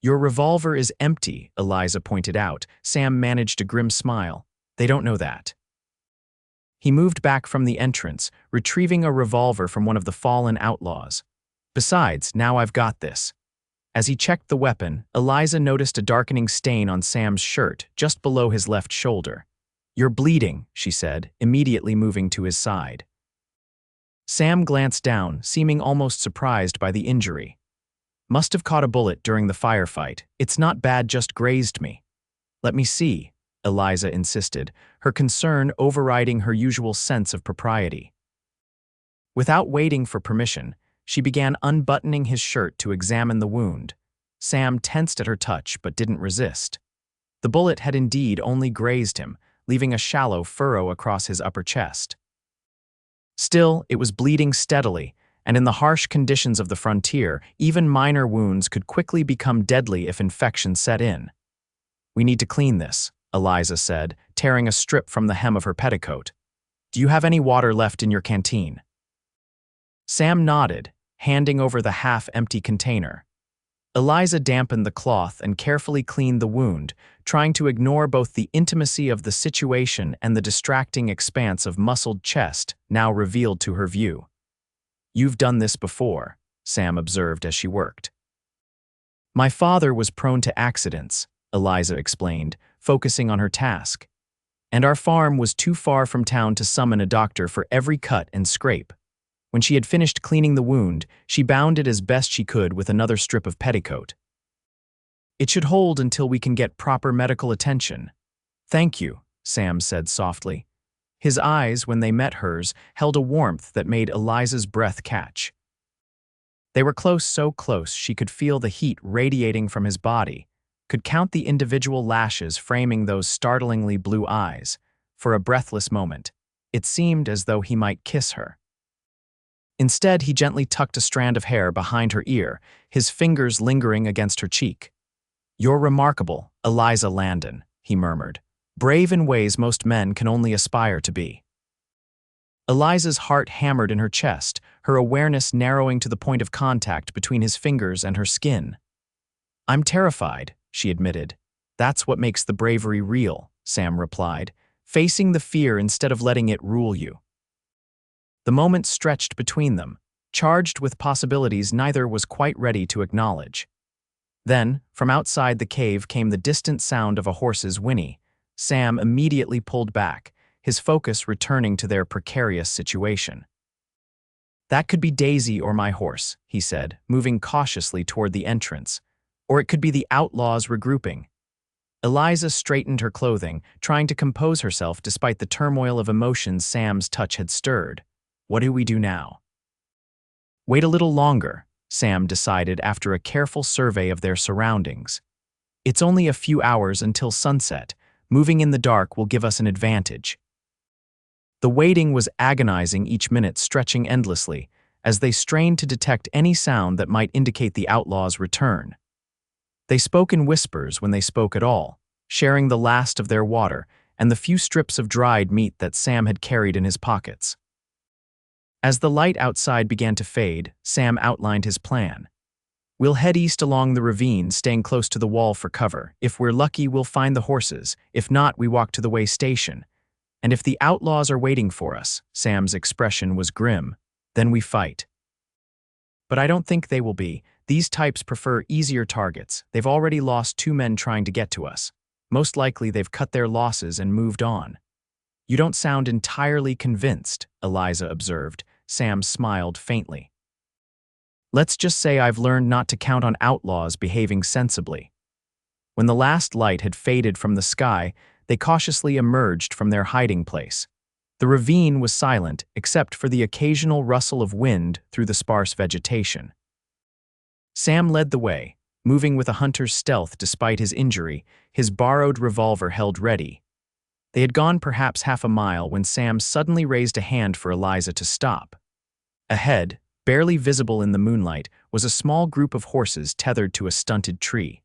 Speaker 1: Your revolver is empty, Eliza pointed out. Sam managed a grim smile. They don't know that. He moved back from the entrance, retrieving a revolver from one of the fallen outlaws. Besides, now I've got this. As he checked the weapon, Eliza noticed a darkening stain on Sam's shirt, just below his left shoulder. You're bleeding, she said, immediately moving to his side. Sam glanced down, seeming almost surprised by the injury. Must have caught a bullet during the firefight. It's not bad, just grazed me. Let me see, Eliza insisted, her concern overriding her usual sense of propriety. Without waiting for permission, she began unbuttoning his shirt to examine the wound. Sam tensed at her touch but didn't resist. The bullet had indeed only grazed him, leaving a shallow furrow across his upper chest. Still, it was bleeding steadily, and in the harsh conditions of the frontier, even minor wounds could quickly become deadly if infection set in. We need to clean this, Eliza said, tearing a strip from the hem of her petticoat. Do you have any water left in your canteen? Sam nodded, handing over the half-empty container. Eliza dampened the cloth and carefully cleaned the wound, trying to ignore both the intimacy of the situation and the distracting expanse of muscled chest now revealed to her view. "You've done this before," Sam observed as she worked. "My father was prone to accidents," Eliza explained, focusing on her task. "And our farm was too far from town to summon a doctor for every cut and scrape. When she had finished cleaning the wound, she bound it as best she could with another strip of petticoat. It should hold until we can get proper medical attention." "Thank you," Sam said softly. His eyes, when they met hers, held a warmth that made Eliza's breath catch. They were close, so close she could feel the heat radiating from his body, could count the individual lashes framing those startlingly blue eyes. For a breathless moment, it seemed as though he might kiss her. Instead, he gently tucked a strand of hair behind her ear, his fingers lingering against her cheek. "You're remarkable, Eliza Landon," he murmured, "brave in ways most men can only aspire to be." Eliza's heart hammered in her chest, her awareness narrowing to the point of contact between his fingers and her skin. "I'm terrified," she admitted. "That's what makes the bravery real," Sam replied, "facing the fear instead of letting it rule you." The moment stretched between them, charged with possibilities neither was quite ready to acknowledge. Then, from outside the cave came the distant sound of a horse's whinny. Sam immediately pulled back, his focus returning to their precarious situation. "That could be Daisy or my horse," he said, moving cautiously toward the entrance. "Or it could be the outlaws regrouping." Eliza straightened her clothing, trying to compose herself despite the turmoil of emotions Sam's touch had stirred. "What do we do now?" "Wait a little longer," Sam decided after a careful survey of their surroundings. "It's only a few hours until sunset. Moving in the dark will give us an advantage." The waiting was agonizing, each minute stretching endlessly, as they strained to detect any sound that might indicate the outlaws' return. They spoke in whispers when they spoke at all, sharing the last of their water and the few strips of dried meat that Sam had carried in his pockets. As the light outside began to fade, Sam outlined his plan. "We'll head east along the ravine, staying close to the wall for cover. If we're lucky, we'll find the horses. If not, we walk to the way station. And if the outlaws are waiting for us," Sam's expression was grim, "then we fight. But I don't think they will be. These types prefer easier targets. They've already lost 2 men trying to get to us. Most likely they've cut their losses and moved on." "You don't sound entirely convinced," Eliza observed. Sam smiled faintly. "Let's just say I've learned not to count on outlaws behaving sensibly." When the last light had faded from the sky, they cautiously emerged from their hiding place. The ravine was silent except for the occasional rustle of wind through the sparse vegetation. Sam led the way, moving with a hunter's stealth despite his injury, his borrowed revolver held ready. They had gone perhaps half a mile when Sam suddenly raised a hand for Eliza to stop. Ahead, barely visible in the moonlight, was a small group of horses tethered to a stunted tree.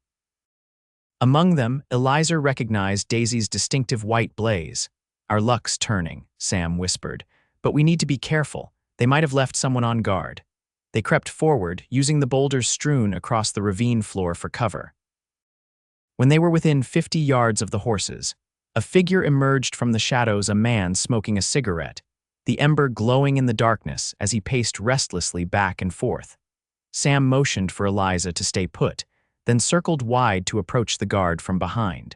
Speaker 1: Among them, Eliza recognized Daisy's distinctive white blaze. "Our luck's turning," Sam whispered, "but we need to be careful. They might have left someone on guard." They crept forward, using the boulders strewn across the ravine floor for cover. When they were within 50 yards of the horses, a figure emerged from the shadows, a man smoking a cigarette, the ember glowing in the darkness as he paced restlessly back and forth. Sam motioned for Eliza to stay put, then circled wide to approach the guard from behind.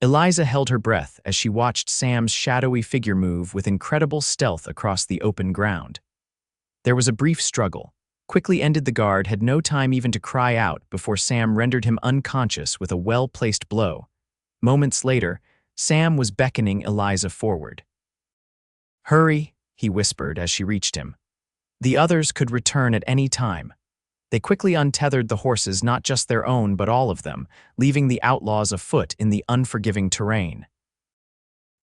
Speaker 1: Eliza held her breath as she watched Sam's shadowy figure move with incredible stealth across the open ground. There was a brief struggle. Quickly ended, the guard had no time even to cry out before Sam rendered him unconscious with a well-placed blow. Moments later, Sam was beckoning Eliza forward. "Hurry," he whispered as she reached him. The others could return at any time. They quickly untethered the horses, not just their own but all of them, leaving the outlaws afoot in the unforgiving terrain.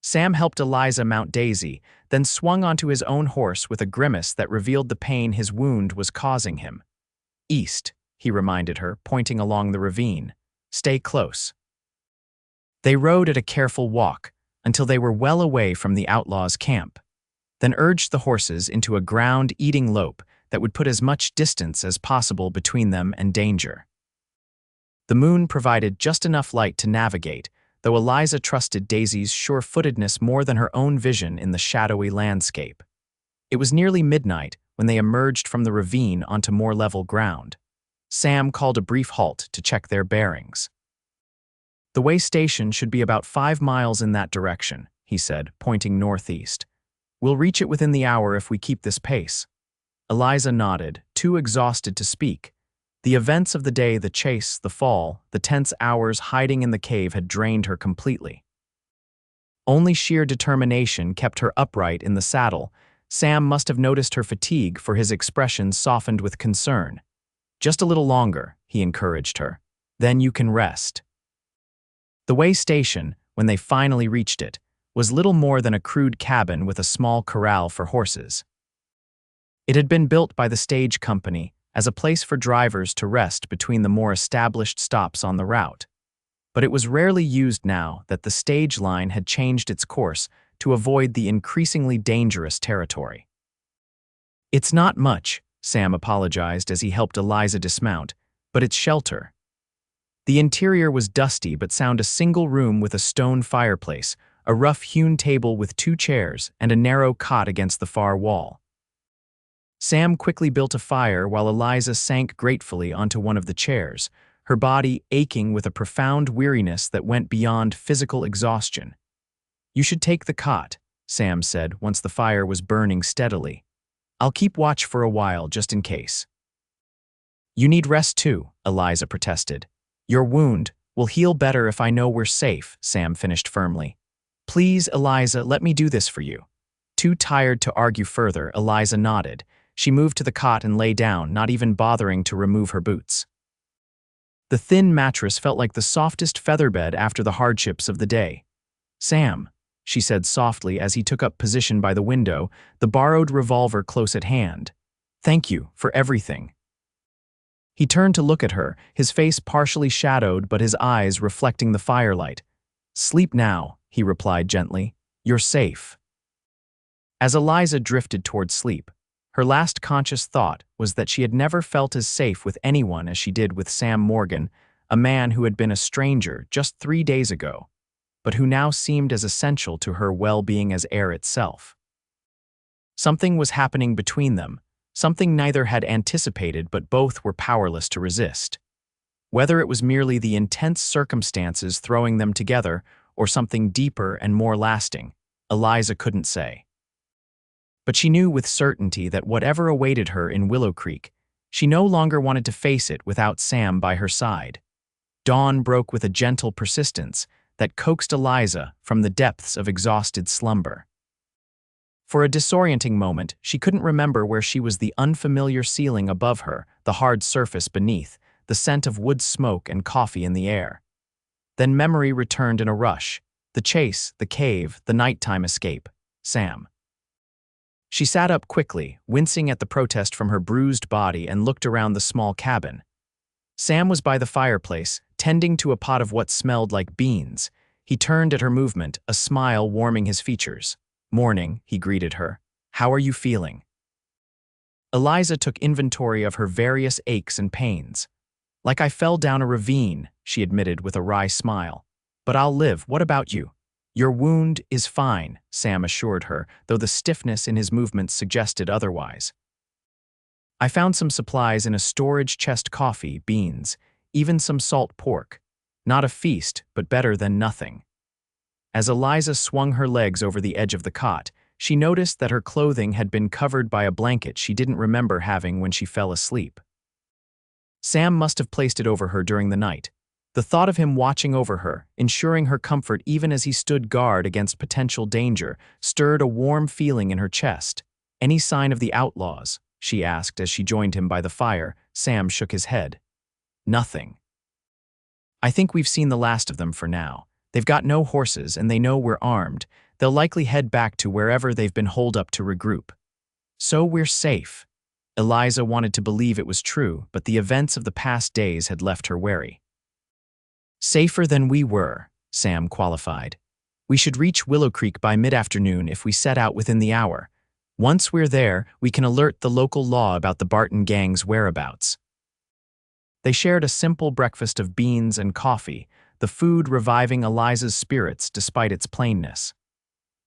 Speaker 1: Sam helped Eliza mount Daisy, then swung onto his own horse with a grimace that revealed the pain his wound was causing him. "East," he reminded her, pointing along the ravine. "Stay close." They rode at a careful walk until they were well away from the outlaws' camp, then urged the horses into a ground-eating lope that would put as much distance as possible between them and danger. The moon provided just enough light to navigate, though Eliza trusted Daisy's sure-footedness more than her own vision in the shadowy landscape. It was nearly midnight when they emerged from the ravine onto more level ground. Sam called a brief halt to check their bearings. "The way station should be about 5 miles in that direction," he said, pointing northeast. "We'll reach it within the hour if we keep this pace." Eliza nodded, too exhausted to speak. The events of the day, the chase, the fall, the tense hours hiding in the cave had drained her completely. Only sheer determination kept her upright in the saddle. Sam must have noticed her fatigue, for his expression softened with concern. "Just a little longer," he encouraged her. "Then you can rest." The way station, when they finally reached it, was little more than a crude cabin with a small corral for horses. It had been built by the stage company as a place for drivers to rest between the more established stops on the route. But it was rarely used now that the stage line had changed its course to avoid the increasingly dangerous territory. "It's not much," Sam apologized as he helped Eliza dismount, "but it's shelter." The interior was dusty but found a single room with a stone fireplace, a rough-hewn table with 2 chairs, and a narrow cot against the far wall. Sam quickly built a fire while Eliza sank gratefully onto one of the chairs, her body aching with a profound weariness that went beyond physical exhaustion. "You should take the cot," Sam said once the fire was burning steadily. "I'll keep watch for a while just in case." "You need rest too," Eliza protested. "Your wound will heal better if I know we're safe," Sam finished firmly. "Please, Eliza, let me do this for you." Too tired to argue further, Eliza nodded. She moved to the cot and lay down, not even bothering to remove her boots. The thin mattress felt like the softest featherbed after the hardships of the day. "Sam," she said softly as he took up position by the window, the borrowed revolver close at hand. "Thank you for everything." He turned to look at her, his face partially shadowed but his eyes reflecting the firelight. "Sleep now," he replied gently. "You're safe." As Eliza drifted toward sleep, her last conscious thought was that she had never felt as safe with anyone as she did with Sam Morgan, a man who had been a stranger just 3 days ago, but who now seemed as essential to her well-being as air itself. Something was happening between them, something neither had anticipated but both were powerless to resist. Whether it was merely the intense circumstances throwing them together or something deeper and more lasting, Eliza couldn't say. But she knew with certainty that whatever awaited her in Willow Creek, she no longer wanted to face it without Sam by her side. Dawn broke with a gentle persistence that coaxed Eliza from the depths of exhausted slumber. For a disorienting moment, she couldn't remember where she was. The unfamiliar ceiling above her, the hard surface beneath, the scent of wood smoke and coffee in the air. Then memory returned in a rush. The chase, the cave, the nighttime escape. Sam. She sat up quickly, wincing at the protest from her bruised body, and looked around the small cabin. Sam was by the fireplace, tending to a pot of what smelled like beans. He turned at her movement, a smile warming his features. "Morning," he greeted her. "How are you feeling?" Eliza took inventory of her various aches and pains. "Like I fell down a ravine," she admitted with a wry smile. "But I'll live. What about you?" "Your wound is fine," Sam assured her, though the stiffness in his movements suggested otherwise. "I found some supplies in a storage chest: coffee, beans, even some salt pork. Not a feast, but better than nothing." As Eliza swung her legs over the edge of the cot, she noticed that her clothing had been covered by a blanket she didn't remember having when she fell asleep. Sam must have placed it over her during the night. The thought of him watching over her, ensuring her comfort even as he stood guard against potential danger, stirred a warm feeling in her chest. "Any sign of the outlaws?" she asked as she joined him by the fire. Sam shook his head. "Nothing. I think we've seen the last of them for now. They've got no horses and they know we're armed. They'll likely head back to wherever they've been holed up to regroup. So we're safe." Eliza wanted to believe it was true, but the events of the past days had left her wary. "Safer than we were," Sam qualified. "We should reach Willow Creek by mid-afternoon if we set out within the hour. Once we're there, we can alert the local law about the Barton gang's whereabouts." They shared a simple breakfast of beans and coffee, the food reviving Eliza's spirits despite its plainness.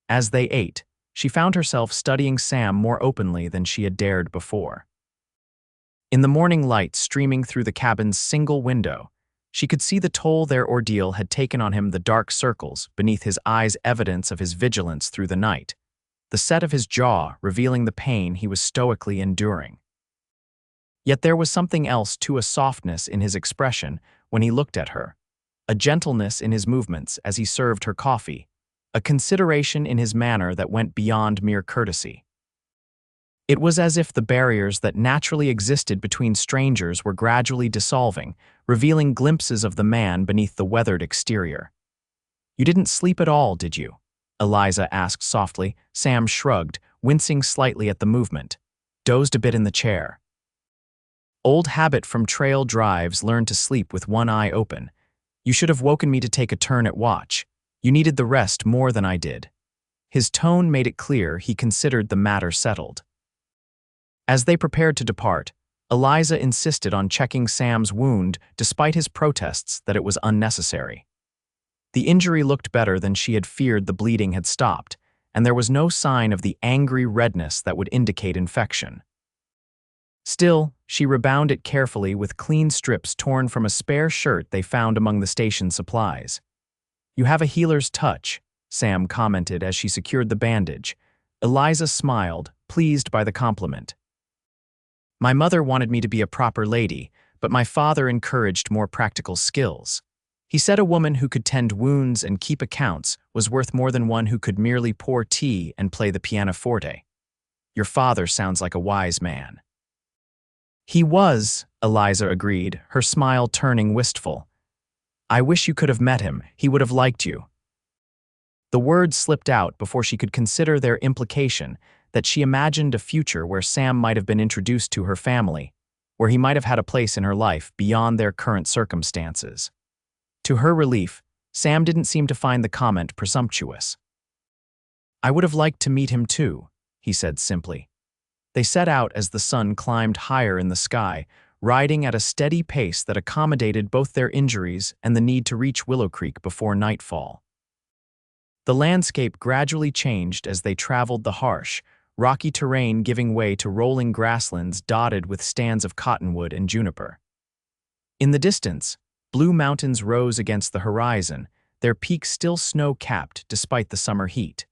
Speaker 1: As they ate, she found herself studying Sam more openly than she had dared before. In the morning light streaming through the cabin's single window, she could see the toll their ordeal had taken on him, the dark circles beneath his eyes, evidence of his vigilance through the night, the set of his jaw revealing the pain he was stoically enduring. Yet there was something else to, a softness in his expression when he looked at her, a gentleness in his movements as he served her coffee, a consideration in his manner that went beyond mere courtesy. It was as if the barriers that naturally existed between strangers were gradually dissolving, revealing glimpses of the man beneath the weathered exterior. "You didn't sleep at all, did you?" Eliza asked softly. Sam shrugged, wincing slightly at the movement. "Dozed a bit in the chair." "Old habit from trail drives, learned to sleep with one eye open. You should have woken me to take a turn at watch. You needed the rest more than I did." His tone made it clear he considered the matter settled. As they prepared to depart, Eliza insisted on checking Sam's wound despite his protests that it was unnecessary. The injury looked better than she had feared. The bleeding had stopped, and there was no sign of the angry redness that would indicate infection. Still, she rebound it carefully with clean strips torn from a spare shirt they found among the station supplies. "You have a healer's touch," Sam commented as she secured the bandage. Eliza smiled, pleased by the compliment. "My mother wanted me to be a proper lady, but my father encouraged more practical skills. He said a woman who could tend wounds and keep accounts was worth more than one who could merely pour tea and play the pianoforte." "Your father sounds like a wise man." "He was," Eliza agreed, her smile turning wistful. "I wish you could have met him. He would have liked you." The words slipped out before she could consider their implication, that she imagined a future where Sam might have been introduced to her family, where he might have had a place in her life beyond their current circumstances. To her relief, Sam didn't seem to find the comment presumptuous. "I would have liked to meet him too," he said simply. They set out as the sun climbed higher in the sky, riding at a steady pace that accommodated both their injuries and the need to reach Willow Creek before nightfall. The landscape gradually changed as they traveled, the harsh, rocky terrain giving way to rolling grasslands dotted with stands of cottonwood and juniper. In the distance, blue mountains rose against the horizon, their peaks still snow-capped despite the summer heat.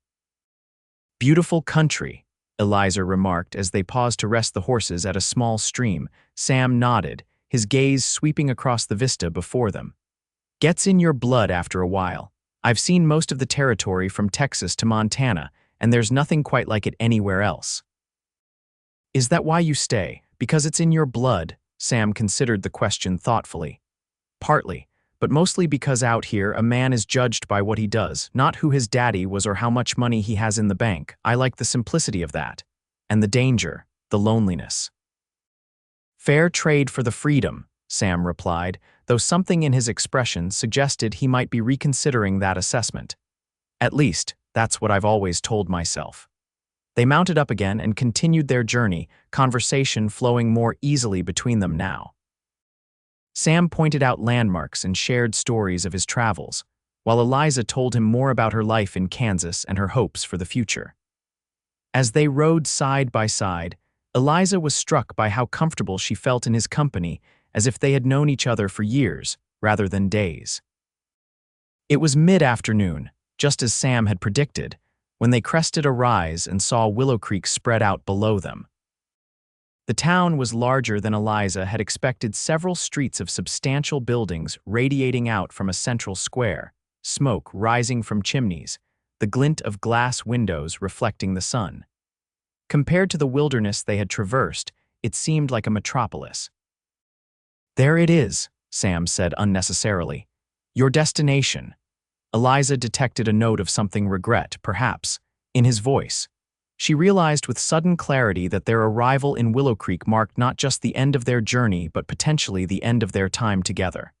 Speaker 1: "Beautiful country," Eliza remarked as they paused to rest the horses at a small stream. Sam nodded, his gaze sweeping across the vista before them. "Gets in your blood after a while. I've seen most of the territory from Texas to Montana, and there's nothing quite like it anywhere else." "Is that why you stay? Because it's in your blood?" Sam considered the question thoughtfully. "Partly, but mostly because out here a man is judged by what he does, not who his daddy was or how much money he has in the bank. I like the simplicity of that. And the danger, the loneliness." "Fair trade for the freedom," Sam replied, though something in his expression suggested he might be reconsidering that assessment. "At least, that's what I've always told myself." They mounted up again and continued their journey, conversation flowing more easily between them now. Sam pointed out landmarks and shared stories of his travels, while Eliza told him more about her life in Kansas and her hopes for the future. As they rode side by side, Eliza was struck by how comfortable she felt in his company, as if they had known each other for years, rather than days. It was mid-afternoon, just as Sam had predicted, when they crested a rise and saw Willow Creek spread out below them. The town was larger than Eliza had expected, several streets of substantial buildings radiating out from a central square, smoke rising from chimneys, the glint of glass windows reflecting the sun. Compared to the wilderness they had traversed, it seemed like a metropolis. "There it is," Sam said unnecessarily. "Your destination." Eliza detected a note of something regret, perhaps, in his voice. She realized with sudden clarity that their arrival in Willow Creek marked not just the end of their journey but potentially the end of their time together.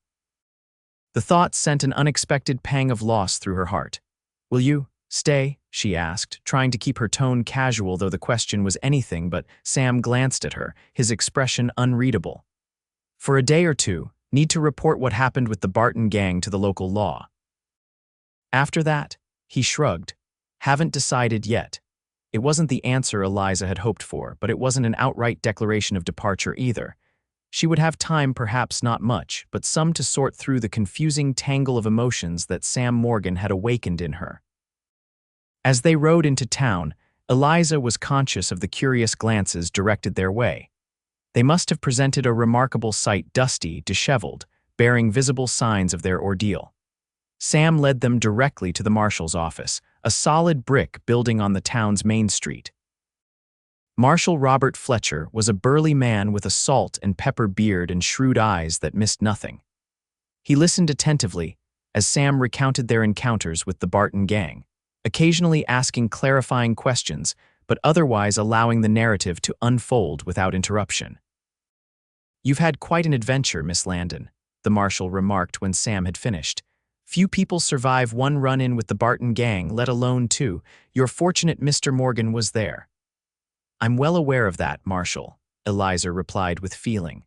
Speaker 1: The thought sent an unexpected pang of loss through her heart. "Will you stay?" she asked, trying to keep her tone casual though the question was anything but. Sam glanced at her, his expression unreadable. For a day or two, need to report what happened with the Barton gang to the local law. After that, he shrugged. Haven't decided yet. It wasn't the answer Eliza had hoped for, but it wasn't an outright declaration of departure either. She would have time, perhaps not much, but some to sort through the confusing tangle of emotions that Sam Morgan had awakened in her. As they rode into town, Eliza was conscious of the curious glances directed their way. They must have presented a remarkable sight, dusty, disheveled, bearing visible signs of their ordeal. Sam led them directly to the marshal's office, a solid brick building on the town's main street. Marshal Robert Fletcher was a burly man with a salt and pepper beard and shrewd eyes that missed nothing. He listened attentively as Sam recounted their encounters with the Barton gang, occasionally asking clarifying questions, but otherwise allowing the narrative to unfold without interruption. "You've had quite an adventure, Miss Landon," the marshal remarked when Sam had finished. "Few people survive one run-in with the Barton gang, let alone two. You're fortunate Mr. Morgan was there." "I'm well aware of that, Marshal," Eliza replied with feeling.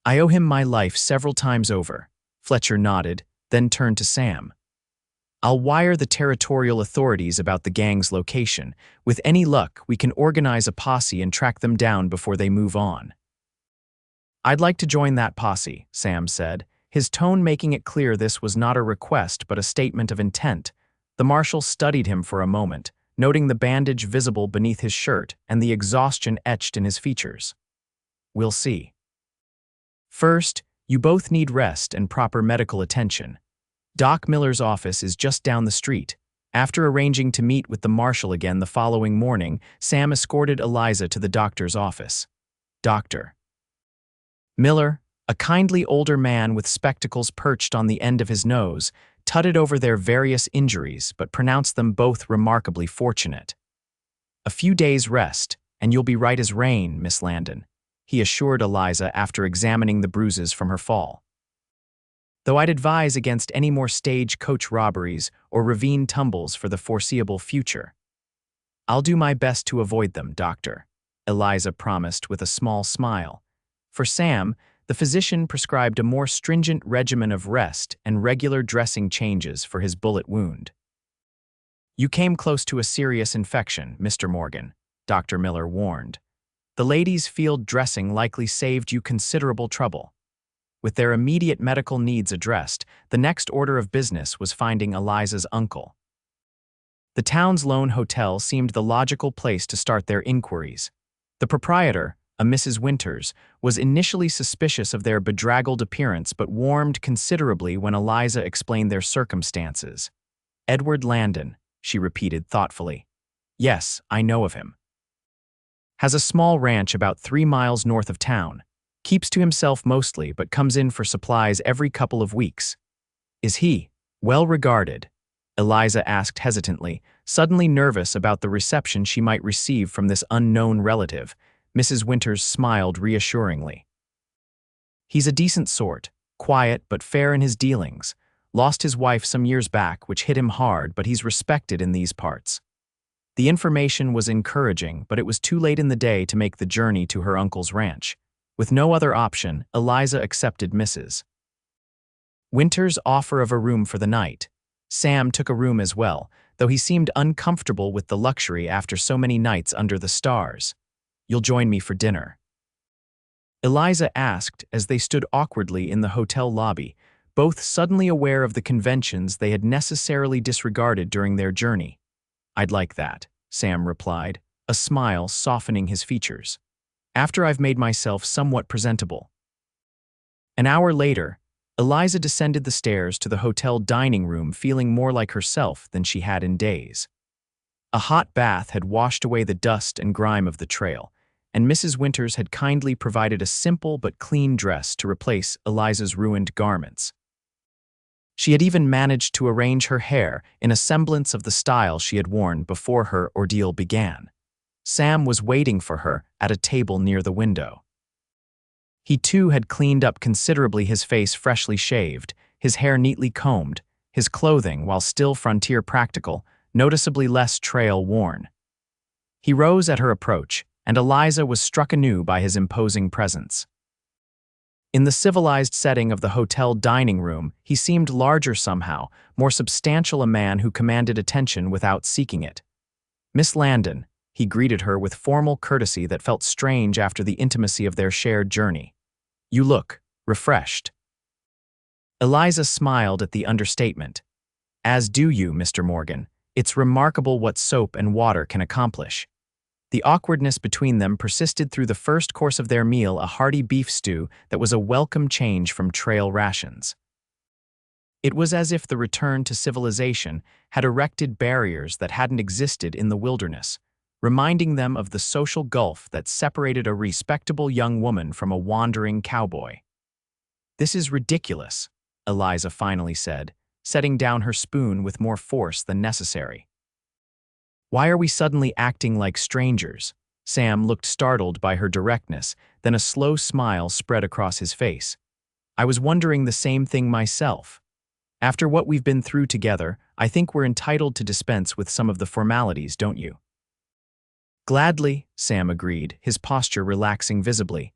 Speaker 1: "I owe him my life several times over." Fletcher nodded, then turned to Sam. "I'll wire the territorial authorities about the gang's location. With any luck, we can organize a posse and track them down before they move on." "I'd like to join that posse," Sam said, his tone making it clear this was not a request but a statement of intent. The marshal studied him for a moment, noting the bandage visible beneath his shirt and the exhaustion etched in his features. "We'll see. First, you both need rest and proper medical attention. Doc Miller's office is just down the street." After arranging to meet with the marshal again the following morning, Sam escorted Eliza to the doctor's office. Dr. Miller, a kindly older man with spectacles perched on the end of his nose, tutted over their various injuries but pronounced them both remarkably fortunate. "A few days' rest, and you'll be right as rain, Miss Landon," he assured Eliza after examining the bruises from her fall. "Though I'd advise against any more stagecoach robberies or ravine tumbles for the foreseeable future." "I'll do my best to avoid them, Doctor," Eliza promised with a small smile. For Sam, the physician prescribed a more stringent regimen of rest and regular dressing changes for his bullet wound. "You came close to a serious infection, Mr. Morgan," Dr. Miller warned. "The ladies' field dressing likely saved you considerable trouble." With their immediate medical needs addressed, the next order of business was finding Eliza's uncle. The town's lone hotel seemed the logical place to start their inquiries. The proprietor, a Mrs. Winters, was initially suspicious of their bedraggled appearance but warmed considerably when Eliza explained their circumstances. "Edward Landon," she repeated thoughtfully. "Yes, I know of him. Has a small ranch about 3 miles north of town. Keeps to himself mostly but comes in for supplies every couple of weeks." "Is he well regarded?" Eliza asked hesitantly, suddenly nervous about the reception she might receive from this unknown relative. Mrs. Winters smiled reassuringly. "He's a decent sort, quiet but fair in his dealings. Lost his wife some years back, which hit him hard, but he's respected in these parts." The information was encouraging, but it was too late in the day to make the journey to her uncle's ranch. With no other option, Eliza accepted Mrs. Winters' offer of a room for the night. Sam took a room as well, though he seemed uncomfortable with the luxury after so many nights under the stars. "You'll join me for dinner?" Eliza asked as they stood awkwardly in the hotel lobby, both suddenly aware of the conventions they had necessarily disregarded during their journey. "I'd like that," Sam replied, a smile softening his features. "After I've made myself somewhat presentable." An hour later, Eliza descended the stairs to the hotel dining room feeling more like herself than she had in days. A hot bath had washed away the dust and grime of the trail, and Mrs. Winters had kindly provided a simple but clean dress to replace Eliza's ruined garments. She had even managed to arrange her hair in a semblance of the style she had worn before her ordeal began. Sam was waiting for her at a table near the window. He too had cleaned up considerably, his face freshly shaved, his hair neatly combed, his clothing, while still frontier practical, noticeably less trail-worn. He rose at her approach, and Eliza was struck anew by his imposing presence. In the civilized setting of the hotel dining room, he seemed larger somehow, more substantial, a man who commanded attention without seeking it. "Miss Landon," he greeted her with formal courtesy that felt strange after the intimacy of their shared journey. "You look refreshed." Eliza smiled at the understatement. "As do you, Mr. Morgan. It's remarkable what soap and water can accomplish." The awkwardness between them persisted through the first course of their meal, a hearty beef stew that was a welcome change from trail rations. It was as if the return to civilization had erected barriers that hadn't existed in the wilderness, reminding them of the social gulf that separated a respectable young woman from a wandering cowboy. "This is ridiculous," Eliza finally said, setting down her spoon with more force than necessary. "Why are we suddenly acting like strangers?" Sam looked startled by her directness, then a slow smile spread across his face. "I was wondering the same thing myself. After what we've been through together, I think we're entitled to dispense with some of the formalities, don't you?" "Gladly," Sam agreed, his posture relaxing visibly.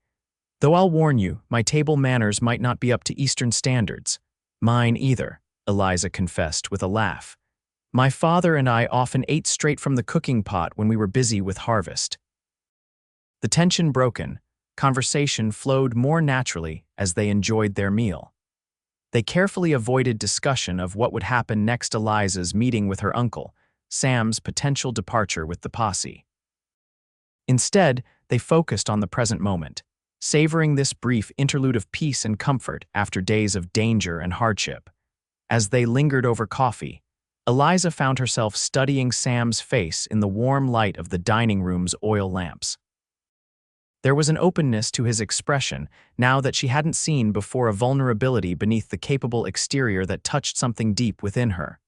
Speaker 1: "Though I'll warn you, my table manners might not be up to Eastern standards." "Mine either," Eliza confessed with a laugh. "My father and I often ate straight from the cooking pot when we were busy with harvest." The tension broken, conversation flowed more naturally as they enjoyed their meal. They carefully avoided discussion of what would happen next: Eliza's meeting with her uncle, Sam's potential departure with the posse. Instead, they focused on the present moment, savoring this brief interlude of peace and comfort after days of danger and hardship. As they lingered over coffee, Eliza found herself studying Sam's face in the warm light of the dining room's oil lamps. There was an openness to his expression now that she hadn't seen before, a vulnerability beneath the capable exterior that touched something deep within her.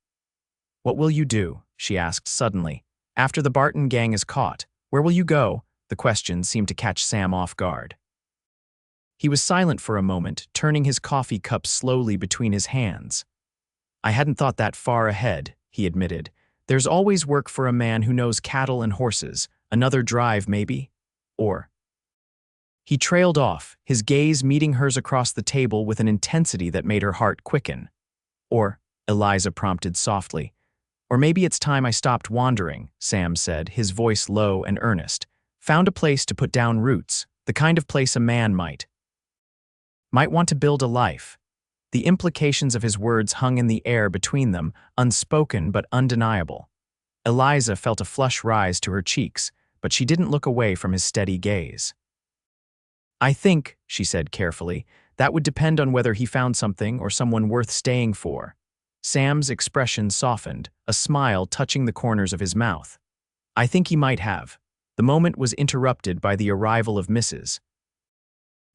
Speaker 1: "What will you do?" she asked suddenly. "After the Barton gang is caught, where will you go?" The question seemed to catch Sam off guard. He was silent for a moment, turning his coffee cup slowly between his hands. "I hadn't thought that far ahead," he admitted. "There's always work for a man who knows cattle and horses. Another drive, maybe? Or—" He trailed off, his gaze meeting hers across the table with an intensity that made her heart quicken. "Or," Eliza prompted softly. "Or maybe it's time I stopped wandering," Sam said, his voice low and earnest. "Found a place to put down roots, the kind of place a man might want to build a life." The implications of his words hung in the air between them, unspoken but undeniable. Eliza felt a flush rise to her cheeks, but she didn't look away from his steady gaze. "I think," she said carefully, "that would depend on whether he found something or someone worth staying for." Sam's expression softened, a smile touching the corners of his mouth. "I think he might have." The moment was interrupted by the arrival of Mrs.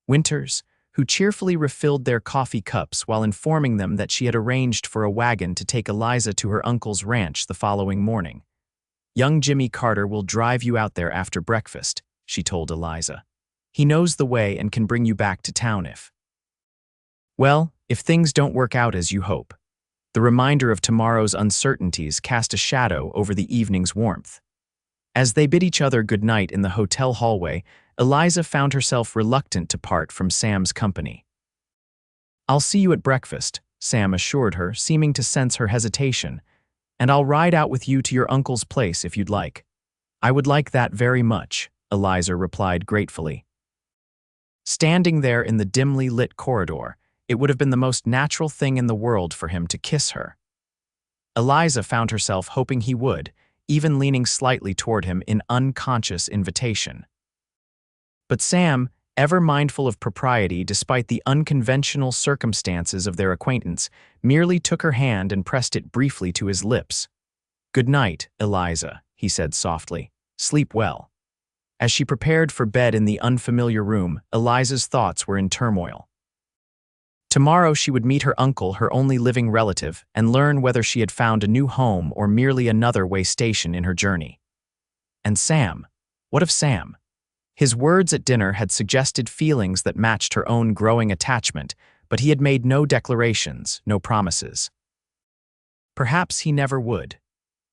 Speaker 1: Winters, who cheerfully refilled their coffee cups while informing them that she had arranged for a wagon to take Eliza to her uncle's ranch the following morning. "Young Jimmy Carter will drive you out there after breakfast," she told Eliza. "He knows the way and can bring you back to town if things don't work out as you hope." The reminder of tomorrow's uncertainties cast a shadow over the evening's warmth. As they bid each other goodnight in the hotel hallway, Eliza found herself reluctant to part from Sam's company. "I'll see you at breakfast," Sam assured her, seeming to sense her hesitation. "And I'll ride out with you to your uncle's place if you'd like." "I would like that very much," Eliza replied gratefully. Standing there in the dimly lit corridor, it would have been the most natural thing in the world for him to kiss her. Eliza found herself hoping he would, even leaning slightly toward him in unconscious invitation. But Sam, ever mindful of propriety despite the unconventional circumstances of their acquaintance, merely took her hand and pressed it briefly to his lips. "Good night, Eliza," he said softly. "Sleep well." As she prepared for bed in the unfamiliar room, Eliza's thoughts were in turmoil. Tomorrow she would meet her uncle, her only living relative, and learn whether she had found a new home or merely another way station in her journey. And Sam? What of Sam? His words at dinner had suggested feelings that matched her own growing attachment, but he had made no declarations, no promises. Perhaps he never would.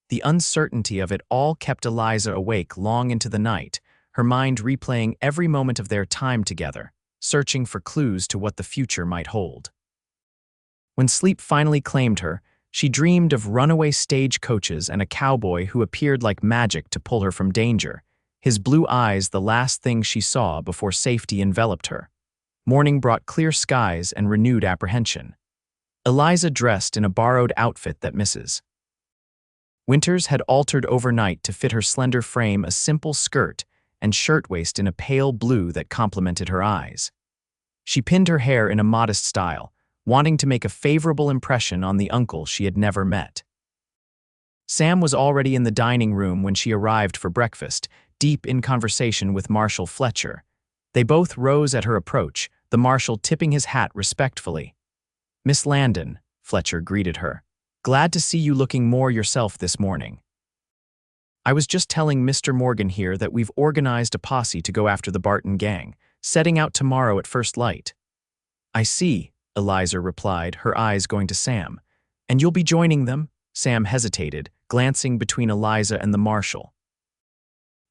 Speaker 1: The uncertainty of it all kept Eliza awake long into the night, her mind replaying every moment of their time together. searching for clues to what the future might hold. When sleep finally claimed her, she dreamed of runaway stagecoaches and a cowboy who appeared like magic to pull her from danger, his blue eyes the last thing she saw before safety enveloped her. Morning brought clear skies and renewed apprehension. Eliza dressed in a borrowed outfit that misses. Winters had altered overnight to fit her slender frame a simple skirt and shirtwaist in a pale blue that complemented her eyes. She pinned her hair in a modest style, wanting to make a favorable impression on the uncle she had never met. Sam was already in the dining room when she arrived for breakfast, deep in conversation with Marshal Fletcher. They both rose at her approach, the marshal tipping his hat respectfully. "Miss Landon," Fletcher greeted her. "Glad to see you looking more yourself this morning. I was just telling Mr. Morgan here that we've organized a posse to go after the Barton gang, setting out tomorrow at first light." "I see," Eliza replied, her eyes going to Sam. "And you'll be joining them?" Sam hesitated, glancing between Eliza and the marshal.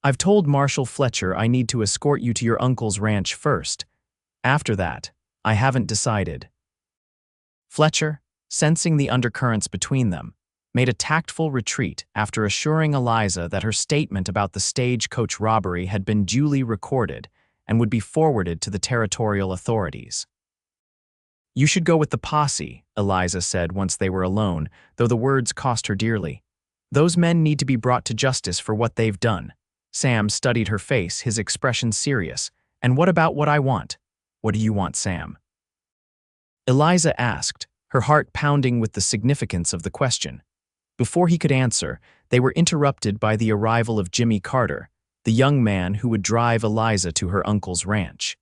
Speaker 1: "I've told Marshal Fletcher I need to escort you to your uncle's ranch first. After that, I haven't decided." Fletcher, sensing the undercurrents between them, made a tactful retreat after assuring Eliza that her statement about the stagecoach robbery had been duly recorded and would be forwarded to the territorial authorities. "You should go with the posse," Eliza said once they were alone, though the words cost her dearly. "Those men need to be brought to justice for what they've done." Sam studied her face, his expression serious. "And what about what I want?" "What do you want, Sam?" Eliza asked, her heart pounding with the significance of the question. Before he could answer, they were interrupted by the arrival of Jimmy Carter, the young man who would drive Eliza to her uncle's ranch.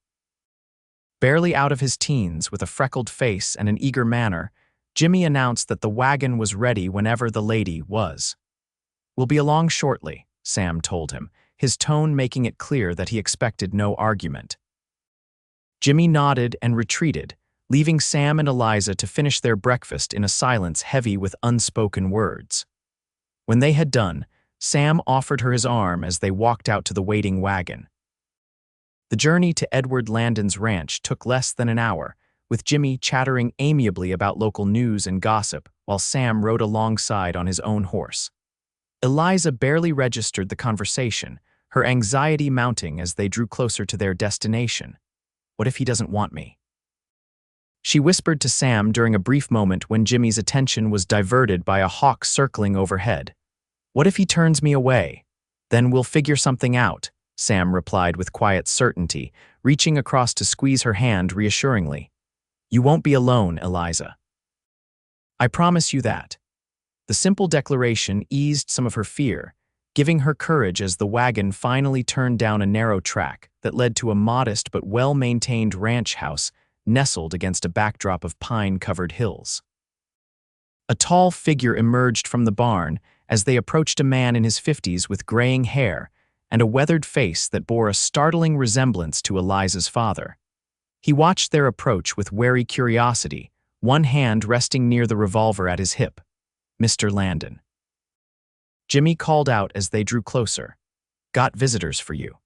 Speaker 1: Barely out of his teens, with a freckled face and an eager manner, Jimmy announced that the wagon was ready whenever the lady was. "We'll be along shortly," Sam told him, his tone making it clear that he expected no argument. Jimmy nodded and retreated, leaving Sam and Eliza to finish their breakfast in a silence heavy with unspoken words. When they had done, Sam offered her his arm as they walked out to the waiting wagon. The journey to Edward Landon's ranch took less than an hour, with Jimmy chattering amiably about local news and gossip while Sam rode alongside on his own horse. Eliza barely registered the conversation, her anxiety mounting as they drew closer to their destination. "What if he doesn't want me?" She whispered to Sam during a brief moment when Jimmy's attention was diverted by a hawk circling overhead. "What if he turns me away? Then we'll figure something out," Sam replied with quiet certainty, reaching across to squeeze her hand reassuringly. "You won't be alone, Eliza. I promise you that." The simple declaration eased some of her fear, giving her courage as the wagon finally turned down a narrow track that led to a modest but well-maintained ranch house nestled against a backdrop of pine-covered hills. A tall figure emerged from the barn as they approached a man in his 50s with graying hair and a weathered face that bore a startling resemblance to Eliza's father. He watched their approach with wary curiosity, one hand resting near the revolver at his hip. "Mr. Landon." Jimmy called out as they drew closer. "Got visitors for you."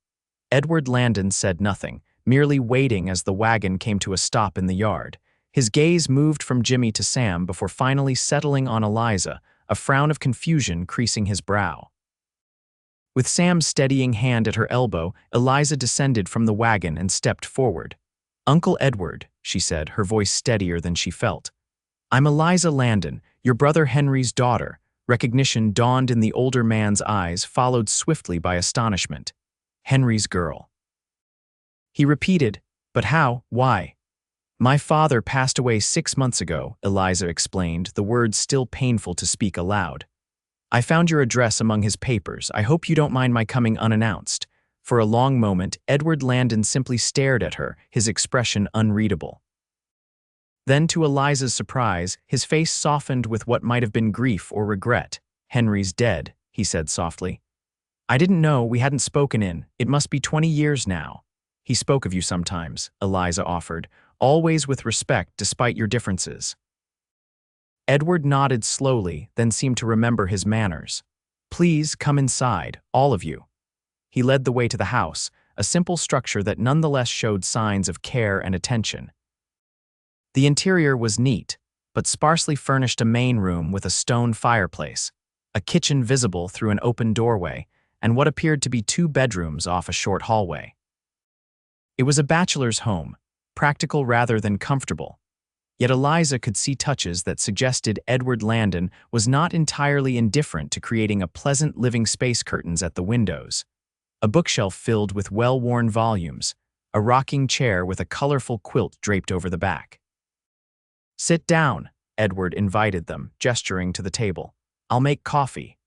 Speaker 1: Edward Landon said nothing, merely waiting as the wagon came to a stop in the yard. His gaze moved from Jimmy to Sam before finally settling on Eliza, a frown of confusion creasing his brow. With Sam's steadying hand at her elbow, Eliza descended from the wagon and stepped forward. "Uncle Edward," she said, her voice steadier than she felt. "I'm Eliza Landon, your brother Henry's daughter." Recognition dawned in the older man's eyes, followed swiftly by astonishment. "Henry's girl." He repeated, "But how? Why?" "My father passed away 6 months ago," Eliza explained, the words still painful to speak aloud. "I found your address among his papers. I hope you don't mind my coming unannounced." For a long moment, Edward Landon simply stared at her, his expression unreadable. Then, to Eliza's surprise, his face softened with what might have been grief or regret. "Henry's dead," he said softly. "I didn't know, we hadn't spoken it must be 20 years now." "He spoke of you sometimes," Eliza offered, "always with respect despite your differences." Edward nodded slowly, then seemed to remember his manners. "Please come inside, all of you." He led the way to the house, a simple structure that nonetheless showed signs of care and attention. The interior was neat, but sparsely furnished a main room with a stone fireplace, a kitchen visible through an open doorway, and what appeared to be 2 bedrooms off a short hallway. It was a bachelor's home, practical rather than comfortable. Yet Eliza could see touches that suggested Edward Landon was not entirely indifferent to creating a pleasant living space. Curtains at the windows, a bookshelf filled with well-worn volumes, a rocking chair with a colorful quilt draped over the back. "Sit down," Edward invited them, gesturing to the table. "I'll make coffee."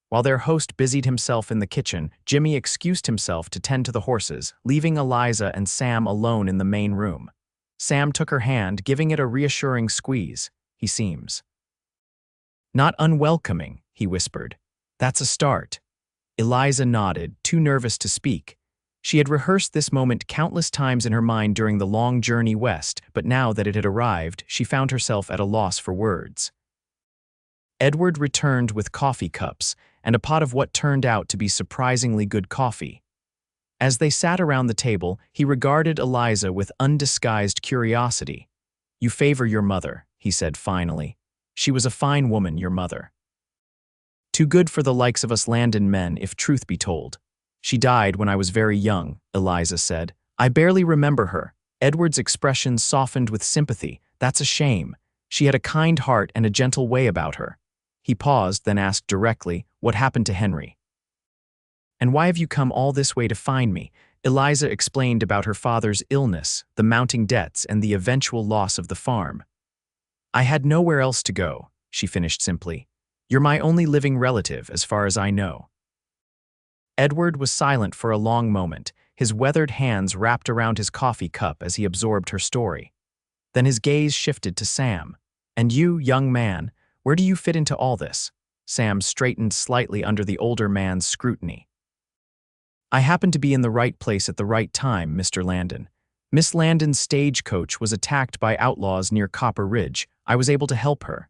Speaker 1: While their host busied himself in the kitchen, Jimmy excused himself to tend to the horses, leaving Eliza and Sam alone in the main room. Sam took her hand, giving it a reassuring squeeze. "He seems not unwelcoming," he whispered. "That's a start." Eliza nodded, too nervous to speak. She had rehearsed this moment countless times in her mind during the long journey west, but now that it had arrived, she found herself at a loss for words. Edward returned with coffee cups and a pot of what turned out to be surprisingly good coffee. As they sat around the table, he regarded Eliza with undisguised curiosity. "You favor your mother," he said finally. "She was a fine woman, your mother. Too good for the likes of us Landon men, if truth be told. She died when I was very young," Eliza said. "I barely remember her." Edward's expression softened with sympathy. "That's a shame. She had a kind heart and a gentle way about her." He paused, then asked directly, "What happened to Henry?" "And why have you come all this way to find me?" Eliza explained about her father's illness, the mounting debts, and the eventual loss of the farm. "I had nowhere else to go," she finished simply. "You're my only living relative, as far as I know." Edward was silent for a long moment, his weathered hands wrapped around his coffee cup as he absorbed her story. Then his gaze shifted to Sam. "And you, young man, where do you fit into all this?" Sam straightened slightly under the older man's scrutiny. "I happened to be in the right place at the right time, Mr. Landon. Miss Landon's stagecoach was attacked by outlaws near Copper Ridge. I was able to help her."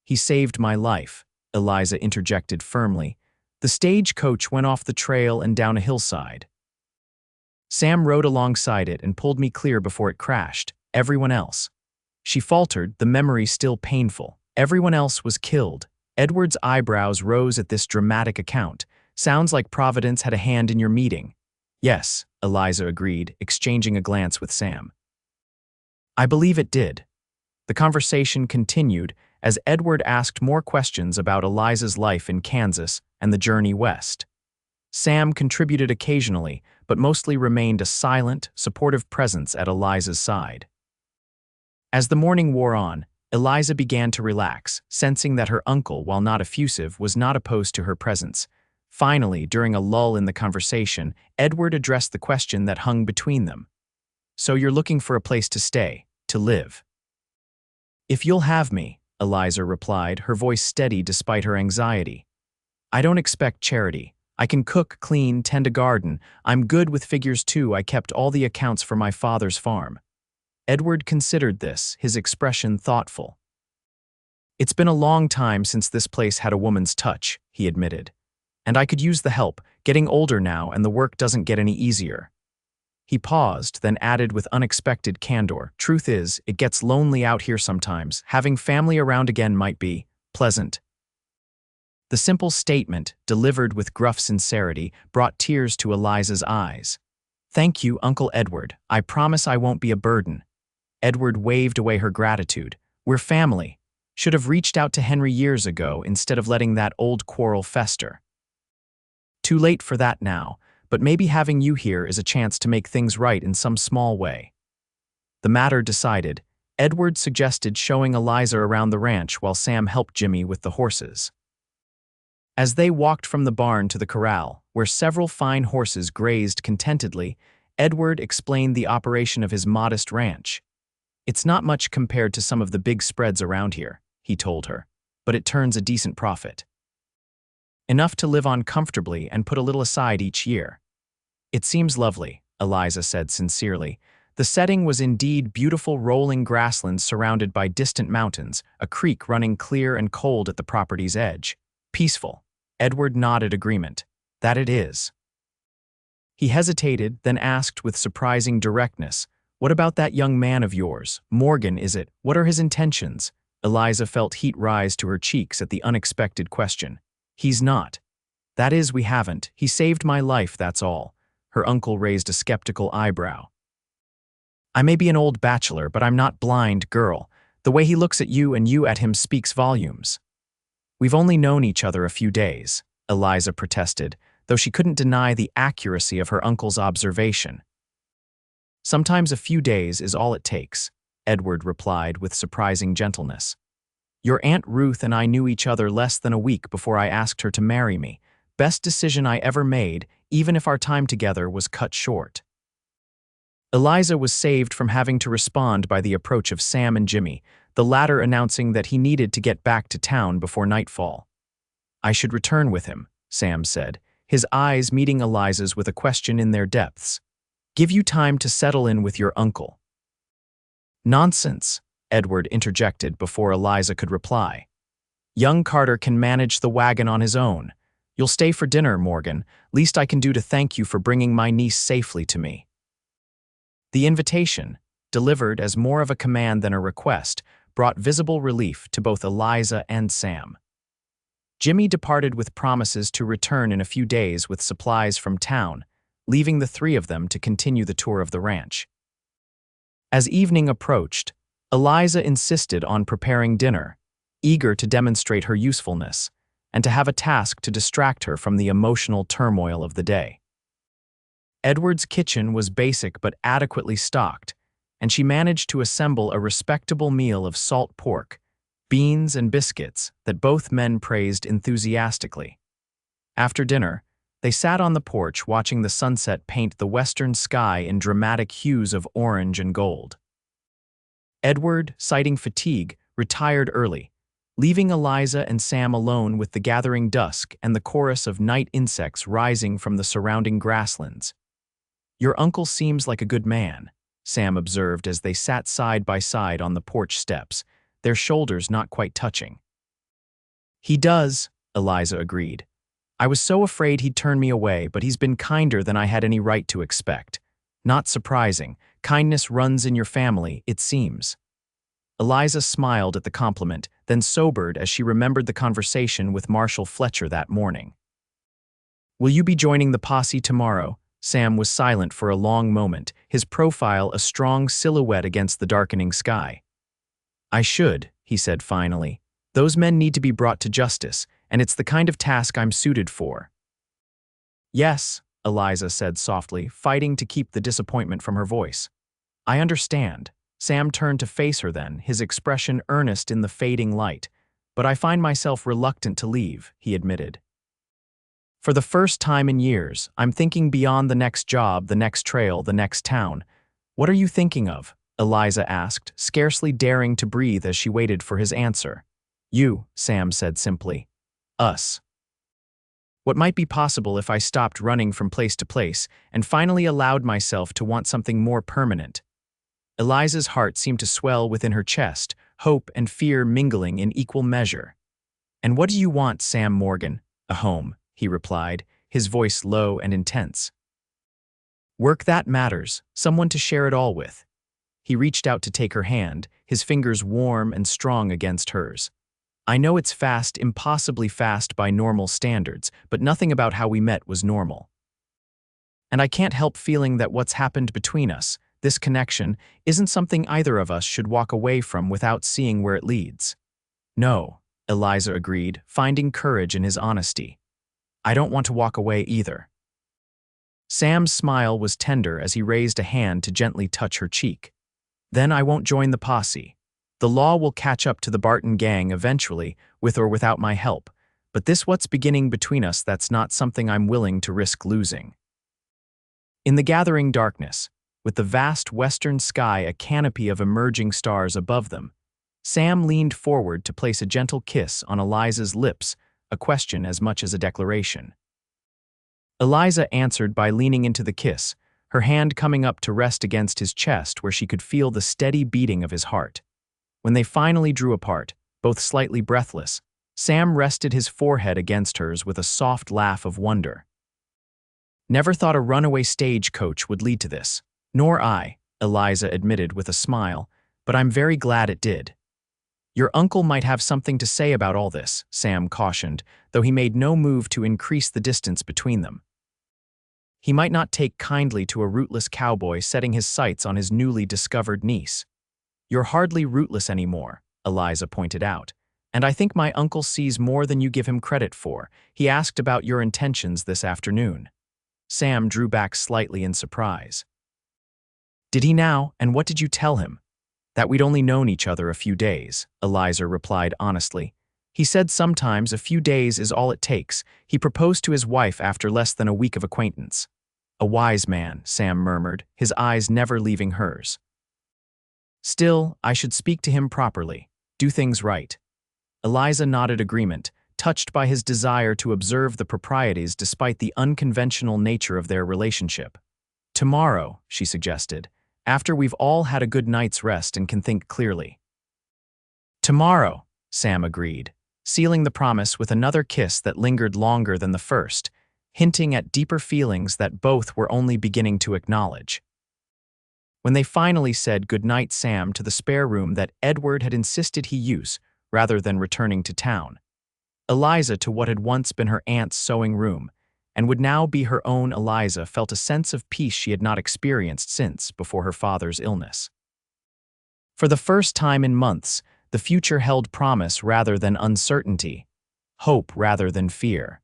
Speaker 1: "He saved my life," Eliza interjected firmly. "The stagecoach went off the trail and down a hillside. Sam rode alongside it and pulled me clear before it crashed. Everyone else—" She faltered, the memory still painful. "Everyone else was killed." Edward's eyebrows rose at this dramatic account. "Sounds like Providence had a hand in your meeting." "Yes," Eliza agreed, exchanging a glance with Sam. "I believe it did." The conversation continued as Edward asked more questions about Eliza's life in Kansas and the journey west. Sam contributed occasionally, but mostly remained a silent, supportive presence at Eliza's side. As the morning wore on, Eliza began to relax, sensing that her uncle, while not effusive, was not opposed to her presence. Finally, during a lull in the conversation, Edward addressed the question that hung between them. "So you're looking for a place to stay, to live?" "If you'll have me," Eliza replied, her voice steady despite her anxiety. "I don't expect charity. I can cook, clean, tend a garden. I'm good with figures too. I kept all the accounts for my father's farm." Edward considered this, his expression thoughtful. "It's been a long time since this place had a woman's touch," he admitted. "And I could use the help, getting older now, and the work doesn't get any easier." He paused, then added with unexpected candor, "Truth is, it gets lonely out here sometimes. Having family around again might be pleasant." The simple statement, delivered with gruff sincerity, brought tears to Eliza's eyes. "Thank you, Uncle Edward. I promise I won't be a burden." Edward waved away her gratitude. "We're family. Should have reached out to Henry years ago instead of letting that old quarrel fester. Too late for that now, but maybe having you here is a chance to make things right in some small way." The matter decided, Edward suggested showing Eliza around the ranch while Sam helped Jimmy with the horses. As they walked from the barn to the corral, where several fine horses grazed contentedly, Edward explained the operation of his modest ranch. "It's not much compared to some of the big spreads around here," he told her, "but it turns a decent profit. Enough to live on comfortably and put a little aside each year." "It seems lovely," Eliza said sincerely. The setting was indeed beautiful, rolling grasslands surrounded by distant mountains, a creek running clear and cold at the property's edge. "Peaceful." Edward nodded agreement. "That it is." He hesitated, then asked with surprising directness, "What about that young man of yours? Morgan, is it? What are his intentions?" Eliza felt heat rise to her cheeks at the unexpected question. "He's not. That is, we haven't. He saved my life, that's all." Her uncle raised a skeptical eyebrow. "I may be an old bachelor, but I'm not blind, girl. The way he looks at you and you at him speaks volumes." "We've only known each other a few days," Eliza protested, though she couldn't deny the accuracy of her uncle's observation. "Sometimes a few days is all it takes," Edward replied with surprising gentleness. "Your Aunt Ruth and I knew each other less than a week before I asked her to marry me. Best decision I ever made, even if our time together was cut short." Eliza was saved from having to respond by the approach of Sam and Jimmy, the latter announcing that he needed to get back to town before nightfall. "I should return with him," Sam said, his eyes meeting Eliza's with a question in their depths. "Give you time to settle in with your uncle." "Nonsense," Edward interjected before Eliza could reply. "Young Carter can manage the wagon on his own. You'll stay for dinner, Morgan. Least I can do to thank you for bringing my niece safely to me." The invitation, delivered as more of a command than a request, brought visible relief to both Eliza and Sam. Jimmy departed with promises to return in a few days with supplies from town, leaving the three of them to continue the tour of the ranch. As evening approached, Eliza insisted on preparing dinner, eager to demonstrate her usefulness, and to have a task to distract her from the emotional turmoil of the day. Edward's kitchen was basic but adequately stocked, and she managed to assemble a respectable meal of salt pork, beans, and biscuits that both men praised enthusiastically. After dinner, they sat on the porch watching the sunset paint the western sky in dramatic hues of orange and gold. Edward, citing fatigue, retired early, leaving Eliza and Sam alone with the gathering dusk and the chorus of night insects rising from the surrounding grasslands. "Your uncle seems like a good man," Sam observed as they sat side by side on the porch steps, their shoulders not quite touching. "He does," Eliza agreed. "I was so afraid he'd turn me away, but he's been kinder than I had any right to expect. Not surprising. Kindness runs in your family, it seems." Eliza smiled at the compliment, then sobered as she remembered the conversation with Marshall Fletcher that morning. "Will you be joining the posse tomorrow?" Sam was silent for a long moment, his profile a strong silhouette against the darkening sky. "I should," he said finally. "Those men need to be brought to justice, and it's the kind of task I'm suited for." "Yes," Eliza said softly, fighting to keep the disappointment from her voice. "I understand." Sam turned to face her then, his expression earnest in the fading light. "But I find myself reluctant to leave," he admitted. "For the first time in years, I'm thinking beyond the next job, the next trail, the next town." "What are you thinking of?" Eliza asked, scarcely daring to breathe as she waited for his answer. "You," Sam said simply. "Us. What might be possible if I stopped running from place to place and finally allowed myself to want something more permanent." Eliza's heart seemed to swell within her chest, hope and fear mingling in equal measure. "And what do you want, Sam Morgan?" "A home," he replied, his voice low and intense. "Work that matters, someone to share it all with." He reached out to take her hand, his fingers warm and strong against hers. "I know it's fast, impossibly fast by normal standards, but nothing about how we met was normal. And I can't help feeling that what's happened between us, this connection, isn't something either of us should walk away from without seeing where it leads." "No," Eliza agreed, finding courage in his honesty. "I don't want to walk away either." Sam's smile was tender as he raised a hand to gently touch her cheek. "Then I won't join the posse. The law will catch up to the Barton gang eventually, with or without my help, but this what's beginning between us, that's not something I'm willing to risk losing." In the gathering darkness, with the vast western sky a canopy of emerging stars above them, Sam leaned forward to place a gentle kiss on Eliza's lips, a question as much as a declaration. Eliza answered by leaning into the kiss, her hand coming up to rest against his chest where she could feel the steady beating of his heart. When they finally drew apart, both slightly breathless, Sam rested his forehead against hers with a soft laugh of wonder. Never thought a runaway stagecoach would lead to this. Nor I, Eliza admitted with a smile, but I'm very glad it did. Your uncle might have something to say about all this, Sam cautioned, though he made no move to increase the distance between them. He might not take kindly to a rootless cowboy setting his sights on his newly discovered niece. You're hardly rootless anymore, Eliza pointed out, and I think my uncle sees more than you give him credit for. He asked about your intentions this afternoon. Sam drew back slightly in surprise. Did he now, and what did you tell him? That we'd only known each other a few days, Eliza replied honestly. He said sometimes a few days is all it takes. He proposed to his wife after less than a week of acquaintance. A wise man, Sam murmured, his eyes never leaving hers. Still, I should speak to him properly, do things right. Eliza nodded agreement, touched by his desire to observe the proprieties despite the unconventional nature of their relationship. Tomorrow, she suggested, after we've all had a good night's rest and can think clearly. Tomorrow, Sam agreed, sealing the promise with another kiss that lingered longer than the first, hinting at deeper feelings that both were only beginning to acknowledge. When they finally said goodnight Sam to the spare room that Edward had insisted he use rather than returning to town, Eliza to what had once been her aunt's sewing room and would now be her own Eliza felt a sense of peace she had not experienced since before her father's illness. For the first time in months, the future held promise rather than uncertainty, hope rather than fear.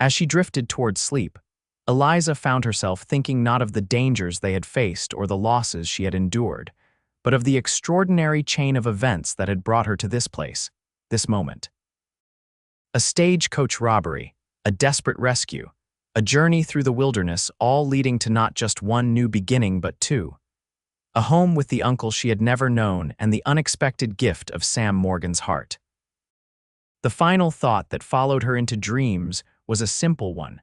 Speaker 1: As she drifted toward sleep, Eliza found herself thinking not of the dangers they had faced or the losses she had endured, but of the extraordinary chain of events that had brought her to this place, this moment. A stagecoach robbery, a desperate rescue, a journey through the wilderness, all leading to not just one new beginning but two. A home with the uncle she had never known and the unexpected gift of Sam Morgan's heart. The final thought that followed her into dreams was a simple one.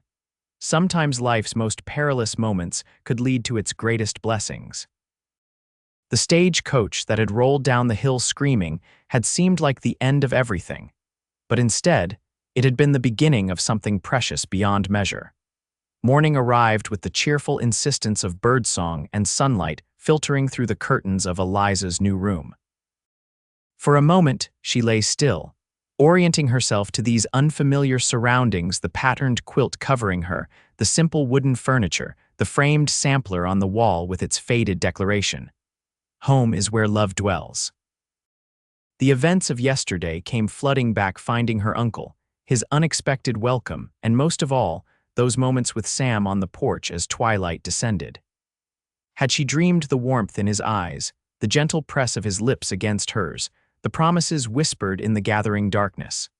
Speaker 1: Sometimes life's most perilous moments could lead to its greatest blessings. The stagecoach that had rolled down the hill screaming had seemed like the end of everything, but instead, it had been the beginning of something precious beyond measure. Morning arrived with the cheerful insistence of birdsong and sunlight filtering through the curtains of Eliza's new room. For a moment, she lay still, orienting herself to these unfamiliar surroundings, the patterned quilt covering her, the simple wooden furniture, the framed sampler on the wall with its faded declaration. Home is where love dwells. The events of yesterday came flooding back, finding her uncle, his unexpected welcome, and most of all, those moments with Sam on the porch as twilight descended. Had she dreamed the warmth in his eyes, the gentle press of his lips against hers, the promises whispered in the gathering darkness?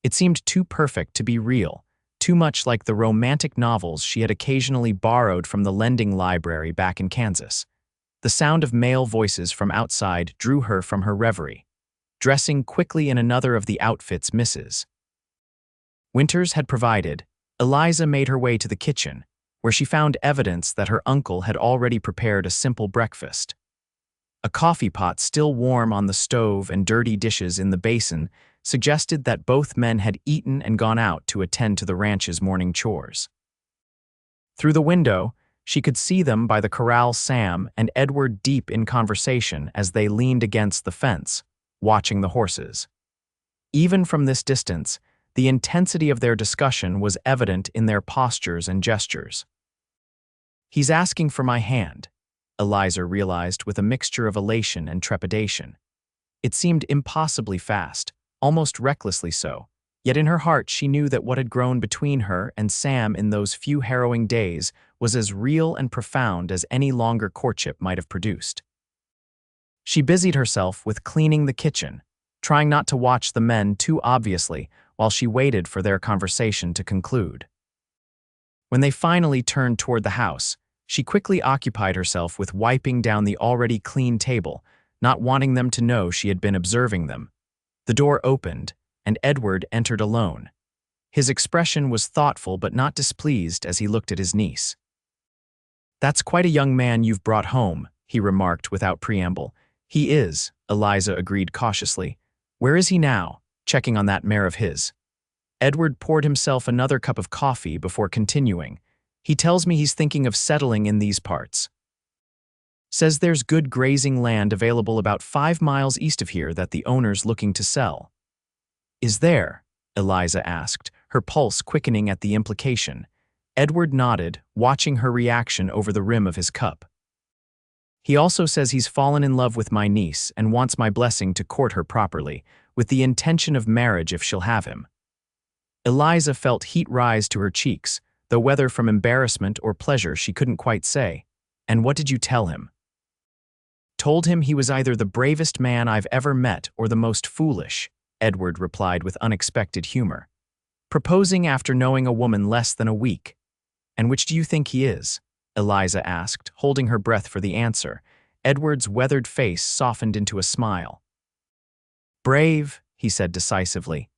Speaker 1: It seemed too perfect to be real, too much like the romantic novels she had occasionally borrowed from the lending library back in Kansas. The sound of male voices from outside drew her from her reverie, dressing quickly in another of the outfits Mrs. Winters had provided. Eliza made her way to the kitchen, where she found evidence that her uncle had already prepared a simple breakfast. A coffee pot still warm on the stove and dirty dishes in the basin suggested that both men had eaten and gone out to attend to the ranch's morning chores. Through the window, she could see them by the corral, Sam and Edward deep in conversation as they leaned against the fence, watching the horses. Even from this distance, the intensity of their discussion was evident in their postures and gestures. He's asking for my hand, Eliza realized with a mixture of elation and trepidation. It seemed impossibly fast, almost recklessly so, yet in her heart she knew that what had grown between her and Sam in those few harrowing days was as real and profound as any longer courtship might have produced. She busied herself with cleaning the kitchen, trying not to watch the men too obviously while she waited for their conversation to conclude. When they finally turned toward the house, she quickly occupied herself with wiping down the already clean table, not wanting them to know she had been observing them. The door opened, and Edward entered alone. His expression was thoughtful but not displeased as he looked at his niece. "That's quite a young man you've brought home," he remarked without preamble. "He is," Eliza agreed cautiously. "Where is he now, checking on that mare of his?" Edward poured himself another cup of coffee before continuing. He tells me he's thinking of settling in these parts. Says there's good grazing land available about 5 miles east of here that the owner's looking to sell. Is there? Eliza asked, her pulse quickening at the implication. Edward nodded, watching her reaction over the rim of his cup. He also says he's fallen in love with my niece and wants my blessing to court her properly, with the intention of marriage if she'll have him. Eliza felt heat rise to her cheeks, though whether from embarrassment or pleasure she couldn't quite say. And what did you tell him? Told him he was either the bravest man I've ever met or the most foolish, Edward replied with unexpected humor. Proposing after knowing a woman less than a week. And which do you think he is? Eliza asked, holding her breath for the answer. Edward's weathered face softened into a smile. Brave, he said decisively.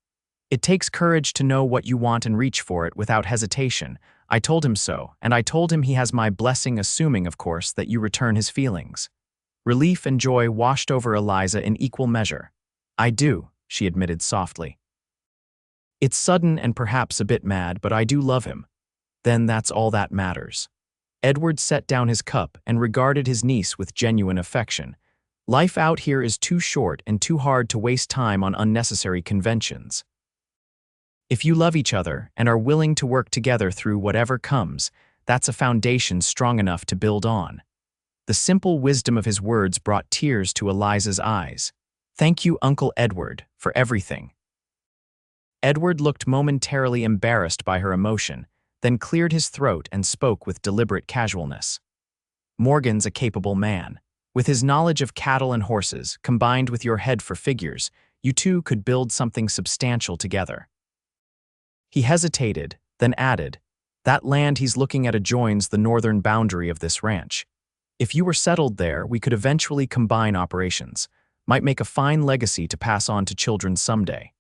Speaker 1: It takes courage to know what you want and reach for it without hesitation. I told him so, and I told him he has my blessing, assuming, of course, that you return his feelings. Relief and joy washed over Eliza in equal measure. I do, she admitted softly. It's sudden and perhaps a bit mad, but I do love him. Then that's all that matters. Edward set down his cup and regarded his niece with genuine affection. Life out here is too short and too hard to waste time on unnecessary conventions. If you love each other and are willing to work together through whatever comes, that's a foundation strong enough to build on. The simple wisdom of his words brought tears to Eliza's eyes. Thank you, Uncle Edward, for everything. Edward looked momentarily embarrassed by her emotion, then cleared his throat and spoke with deliberate casualness. Morgan's a capable man. With his knowledge of cattle and horses, combined with your head for figures, you two could build something substantial together. He hesitated, then added, that land he's looking at adjoins the northern boundary of this ranch. If you were settled there, we could eventually combine operations. Might make a fine legacy to pass on to children someday.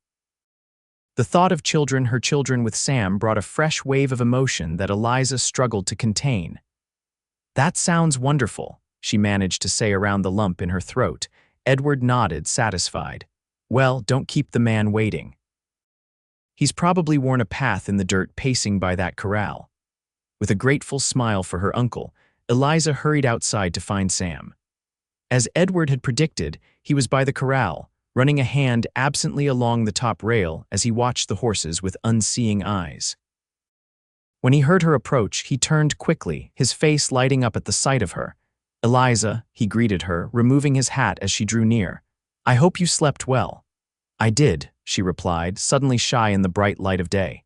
Speaker 1: The thought of her children with Sam brought a fresh wave of emotion that Eliza struggled to contain. That sounds wonderful, she managed to say around the lump in her throat. Edward nodded, satisfied. Well, don't keep the man waiting. He's probably worn a path in the dirt pacing by that corral. With a grateful smile for her uncle, Eliza hurried outside to find Sam. As Edward had predicted, he was by the corral, running a hand absently along the top rail as he watched the horses with unseeing eyes. When he heard her approach, he turned quickly, his face lighting up at the sight of her. Eliza, he greeted her, removing his hat as she drew near. I hope you slept well. I did, she replied, suddenly shy in the bright light of day.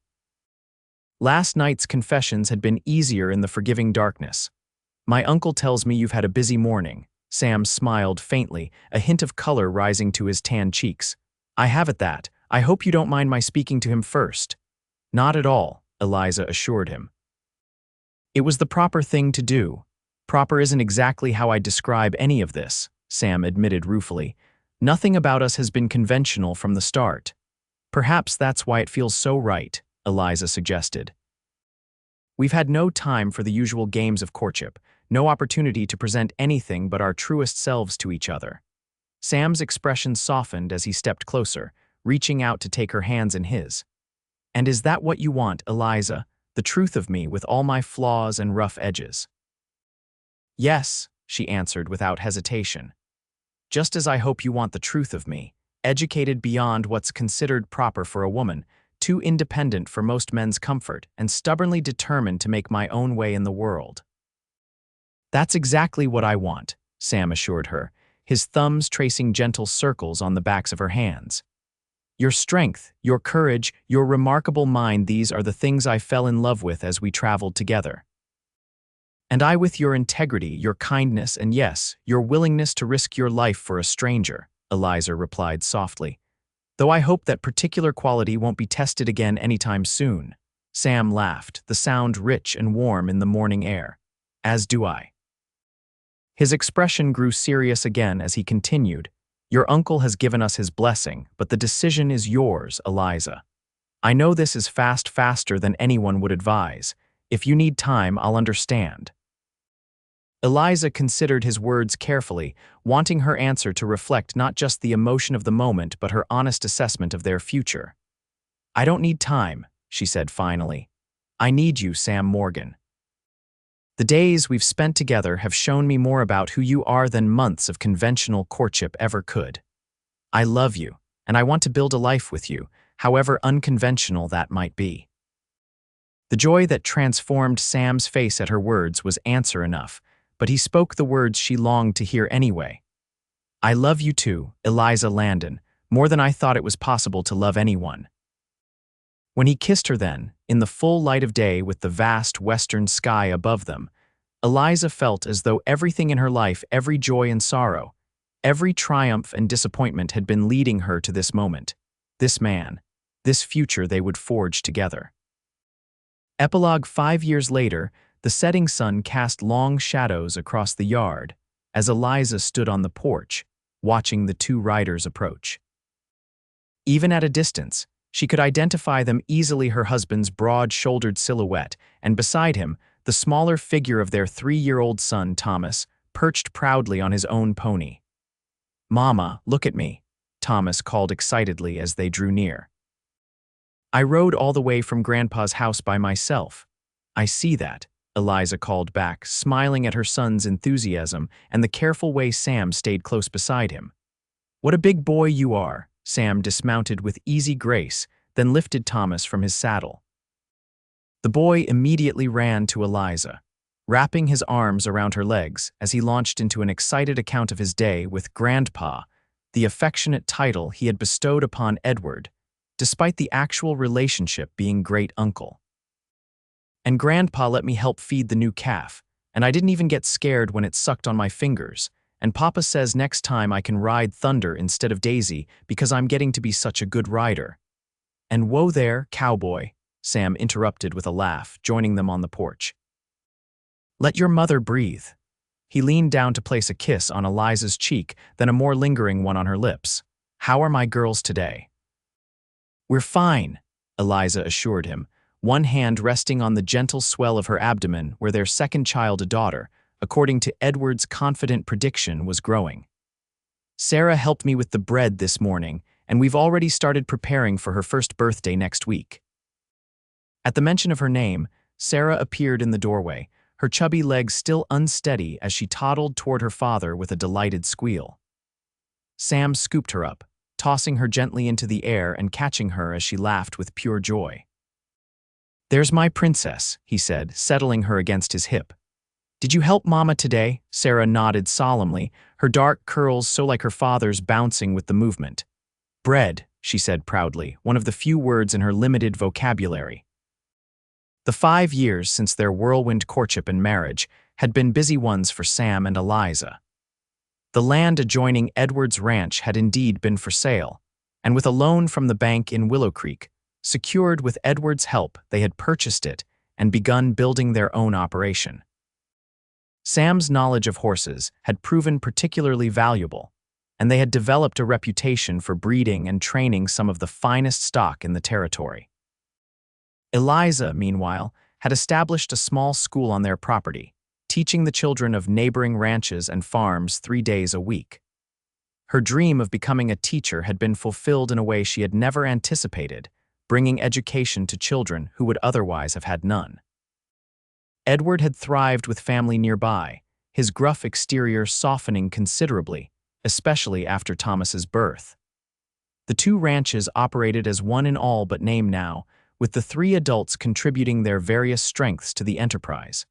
Speaker 1: Last night's confessions had been easier in the forgiving darkness. My uncle tells me you've had a busy morning. Sam smiled faintly, a hint of color rising to his tan cheeks. I have at that. I hope you don't mind my speaking to him first. Not at all, Eliza assured him. It was the proper thing to do. Proper isn't exactly how I describe any of this, Sam admitted ruefully. Nothing about us has been conventional from the start. Perhaps that's why it feels so right, Eliza suggested. We've had no time for the usual games of courtship, no opportunity to present anything but our truest selves to each other. Sam's expression softened as he stepped closer, reaching out to take her hands in his. And is that what you want, Eliza, the truth of me with all my flaws and rough edges? Yes, she answered without hesitation. Just as I hope you want the truth of me, educated beyond what's considered proper for a woman, too independent for most men's comfort, and stubbornly determined to make my own way in the world. That's exactly what I want, Sam assured her, his thumbs tracing gentle circles on the backs of her hands. Your strength, your courage, your remarkable mind, these are the things I fell in love with as we traveled together. And I with your integrity, your kindness, and yes, your willingness to risk your life for a stranger, Eliza replied softly. Though I hope that particular quality won't be tested again anytime soon. Sam laughed, the sound rich and warm in the morning air. As do I. His expression grew serious again as he continued. Your uncle has given us his blessing, but the decision is yours, Eliza. I know this is faster than anyone would advise. If you need time, I'll understand. Eliza considered his words carefully, wanting her answer to reflect not just the emotion of the moment but her honest assessment of their future. "I don't need time," she said finally. "I need you, Sam Morgan. The days we've spent together have shown me more about who you are than months of conventional courtship ever could. I love you, and I want to build a life with you, however unconventional that might be." The joy that transformed Sam's face at her words was answer enough, but he spoke the words she longed to hear anyway. "I love you too, Eliza Landon, more than I thought it was possible to love anyone." When he kissed her then, in the full light of day with the vast western sky above them, Eliza felt as though everything in her life, every joy and sorrow, every triumph and disappointment had been leading her to this moment, this man, this future they would forge together. Epilogue 5 years later, the setting sun cast long shadows across the yard as Eliza stood on the porch, watching the two riders approach. Even at a distance, she could identify them easily, her husband's broad-shouldered silhouette, and beside him, the smaller figure of their 3-year-old son, Thomas, perched proudly on his own pony. "Mama, look at me," Thomas called excitedly as they drew near. "I rode all the way from Grandpa's house by myself." "I see that," Eliza called back, smiling at her son's enthusiasm and the careful way Sam stayed close beside him. "What a big boy you are." Sam dismounted with easy grace, then lifted Thomas from his saddle. The boy immediately ran to Eliza, wrapping his arms around her legs as he launched into an excited account of his day with Grandpa, the affectionate title he had bestowed upon Edward, despite the actual relationship being great uncle. "And Grandpa let me help feed the new calf, and I didn't even get scared when it sucked on my fingers. And Papa says next time I can ride Thunder instead of Daisy because I'm getting to be such a good rider." "And whoa there, Cowboy," Sam interrupted with a laugh, joining them on the porch. "Let your mother breathe." He leaned down to place a kiss on Eliza's cheek, then a more lingering one on her lips. "How are my girls today?" "We're fine," Eliza assured him, one hand resting on the gentle swell of her abdomen where their second child, a daughter, according to Edward's confident prediction, was growing. "Sarah helped me with the bread this morning, and we've already started preparing for her first birthday next week." At the mention of her name, Sarah appeared in the doorway, her chubby legs still unsteady as she toddled toward her father with a delighted squeal. Sam scooped her up, tossing her gently into the air and catching her as she laughed with pure joy. "There's my princess," he said, settling her against his hip. "Did you help Mama today?" Sarah nodded solemnly, her dark curls so like her father's bouncing with the movement. "Bread," she said proudly, one of the few words in her limited vocabulary. The 5 years since their whirlwind courtship and marriage had been busy ones for Sam and Eliza. The land adjoining Edward's ranch had indeed been for sale, and with a loan from the bank in Willow Creek, secured with Edward's help, they had purchased it and begun building their own operation. Sam's knowledge of horses had proven particularly valuable, and they had developed a reputation for breeding and training some of the finest stock in the territory. Eliza, meanwhile, had established a small school on their property, teaching the children of neighboring ranches and farms 3 days a week. Her dream of becoming a teacher had been fulfilled in a way she had never anticipated, bringing education to children who would otherwise have had none. Edward had thrived with family nearby, his gruff exterior softening considerably, especially after Thomas's birth. The 2 ranches operated as one in all but name now, with the 3 adults contributing their various strengths to the enterprise.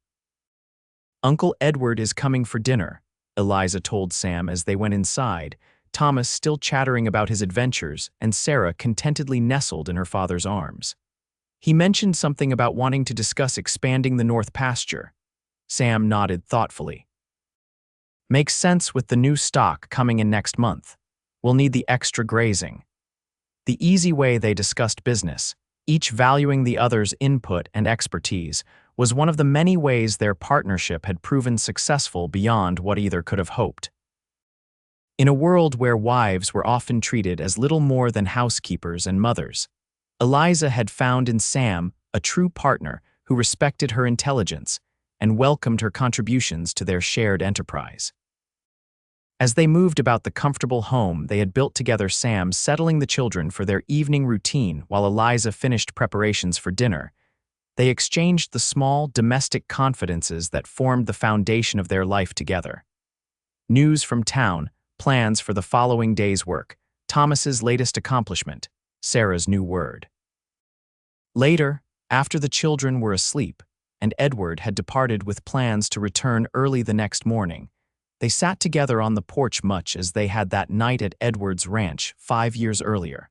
Speaker 1: "Uncle Edward is coming for dinner," Eliza told Sam as they went inside, Thomas still chattering about his adventures and Sarah contentedly nestled in her father's arms. "He mentioned something about wanting to discuss expanding the north pasture." Sam nodded thoughtfully. "Makes sense with the new stock coming in next month. We'll need the extra grazing." The easy way they discussed business, each valuing the other's input and expertise, was one of the many ways their partnership had proven successful beyond what either could have hoped. In a world where wives were often treated as little more than housekeepers and mothers, Eliza had found in Sam a true partner who respected her intelligence and welcomed her contributions to their shared enterprise. As they moved about the comfortable home they had built together, Sam settling the children for their evening routine while Eliza finished preparations for dinner, they exchanged the small, domestic confidences that formed the foundation of their life together. News from town, plans for the following day's work, Thomas's latest accomplishment, Sarah's new word. Later, after the children were asleep, and Edward had departed with plans to return early the next morning, they sat together on the porch much as they had that night at Edward's ranch 5 years earlier.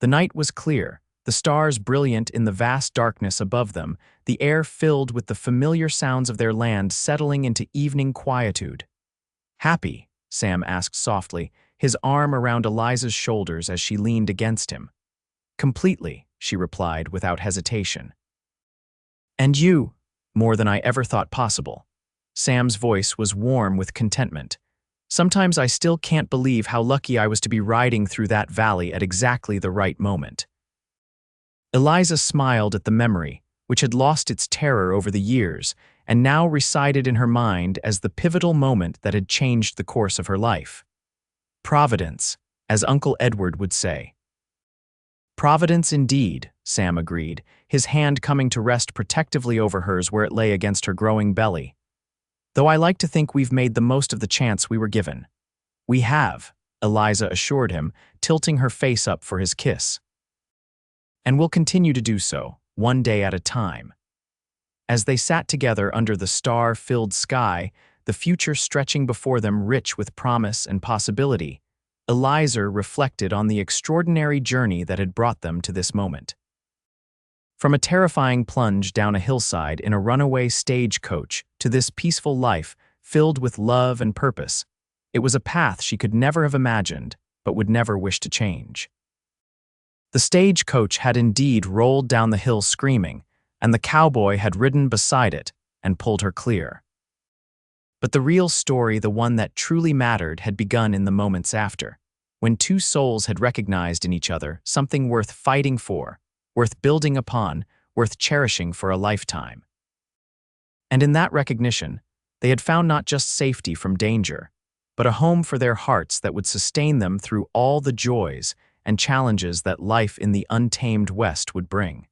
Speaker 1: The night was clear, the stars brilliant in the vast darkness above them, the air filled with the familiar sounds of their land settling into evening quietude. "Happy?" Sam asked softly, his arm around Eliza's shoulders as she leaned against him. "Completely," she replied without hesitation. "And you?" "More than I ever thought possible." Sam's voice was warm with contentment. "Sometimes I still can't believe how lucky I was to be riding through that valley at exactly the right moment." Eliza smiled at the memory, which had lost its terror over the years, and now resided in her mind as the pivotal moment that had changed the course of her life. Providence, as Uncle Edward would say. "Providence indeed," Sam agreed, his hand coming to rest protectively over hers where it lay against her growing belly. "Though I like to think we've made the most of the chance we were given." "We have," Eliza assured him, tilting her face up for his kiss. "And we'll continue to do so, one day at a time." As they sat together under the star-filled sky, the future stretching before them rich with promise and possibility, Eliza reflected on the extraordinary journey that had brought them to this moment. From a terrifying plunge down a hillside in a runaway stagecoach to this peaceful life filled with love and purpose, it was a path she could never have imagined but would never wish to change. The stagecoach had indeed rolled down the hill screaming, and the cowboy had ridden beside it and pulled her clear. But the real story, the one that truly mattered, had begun in the moments after, when two souls had recognized in each other something worth fighting for, worth building upon, worth cherishing for a lifetime. And in that recognition, they had found not just safety from danger, but a home for their hearts that would sustain them through all the joys and challenges that life in the untamed West would bring.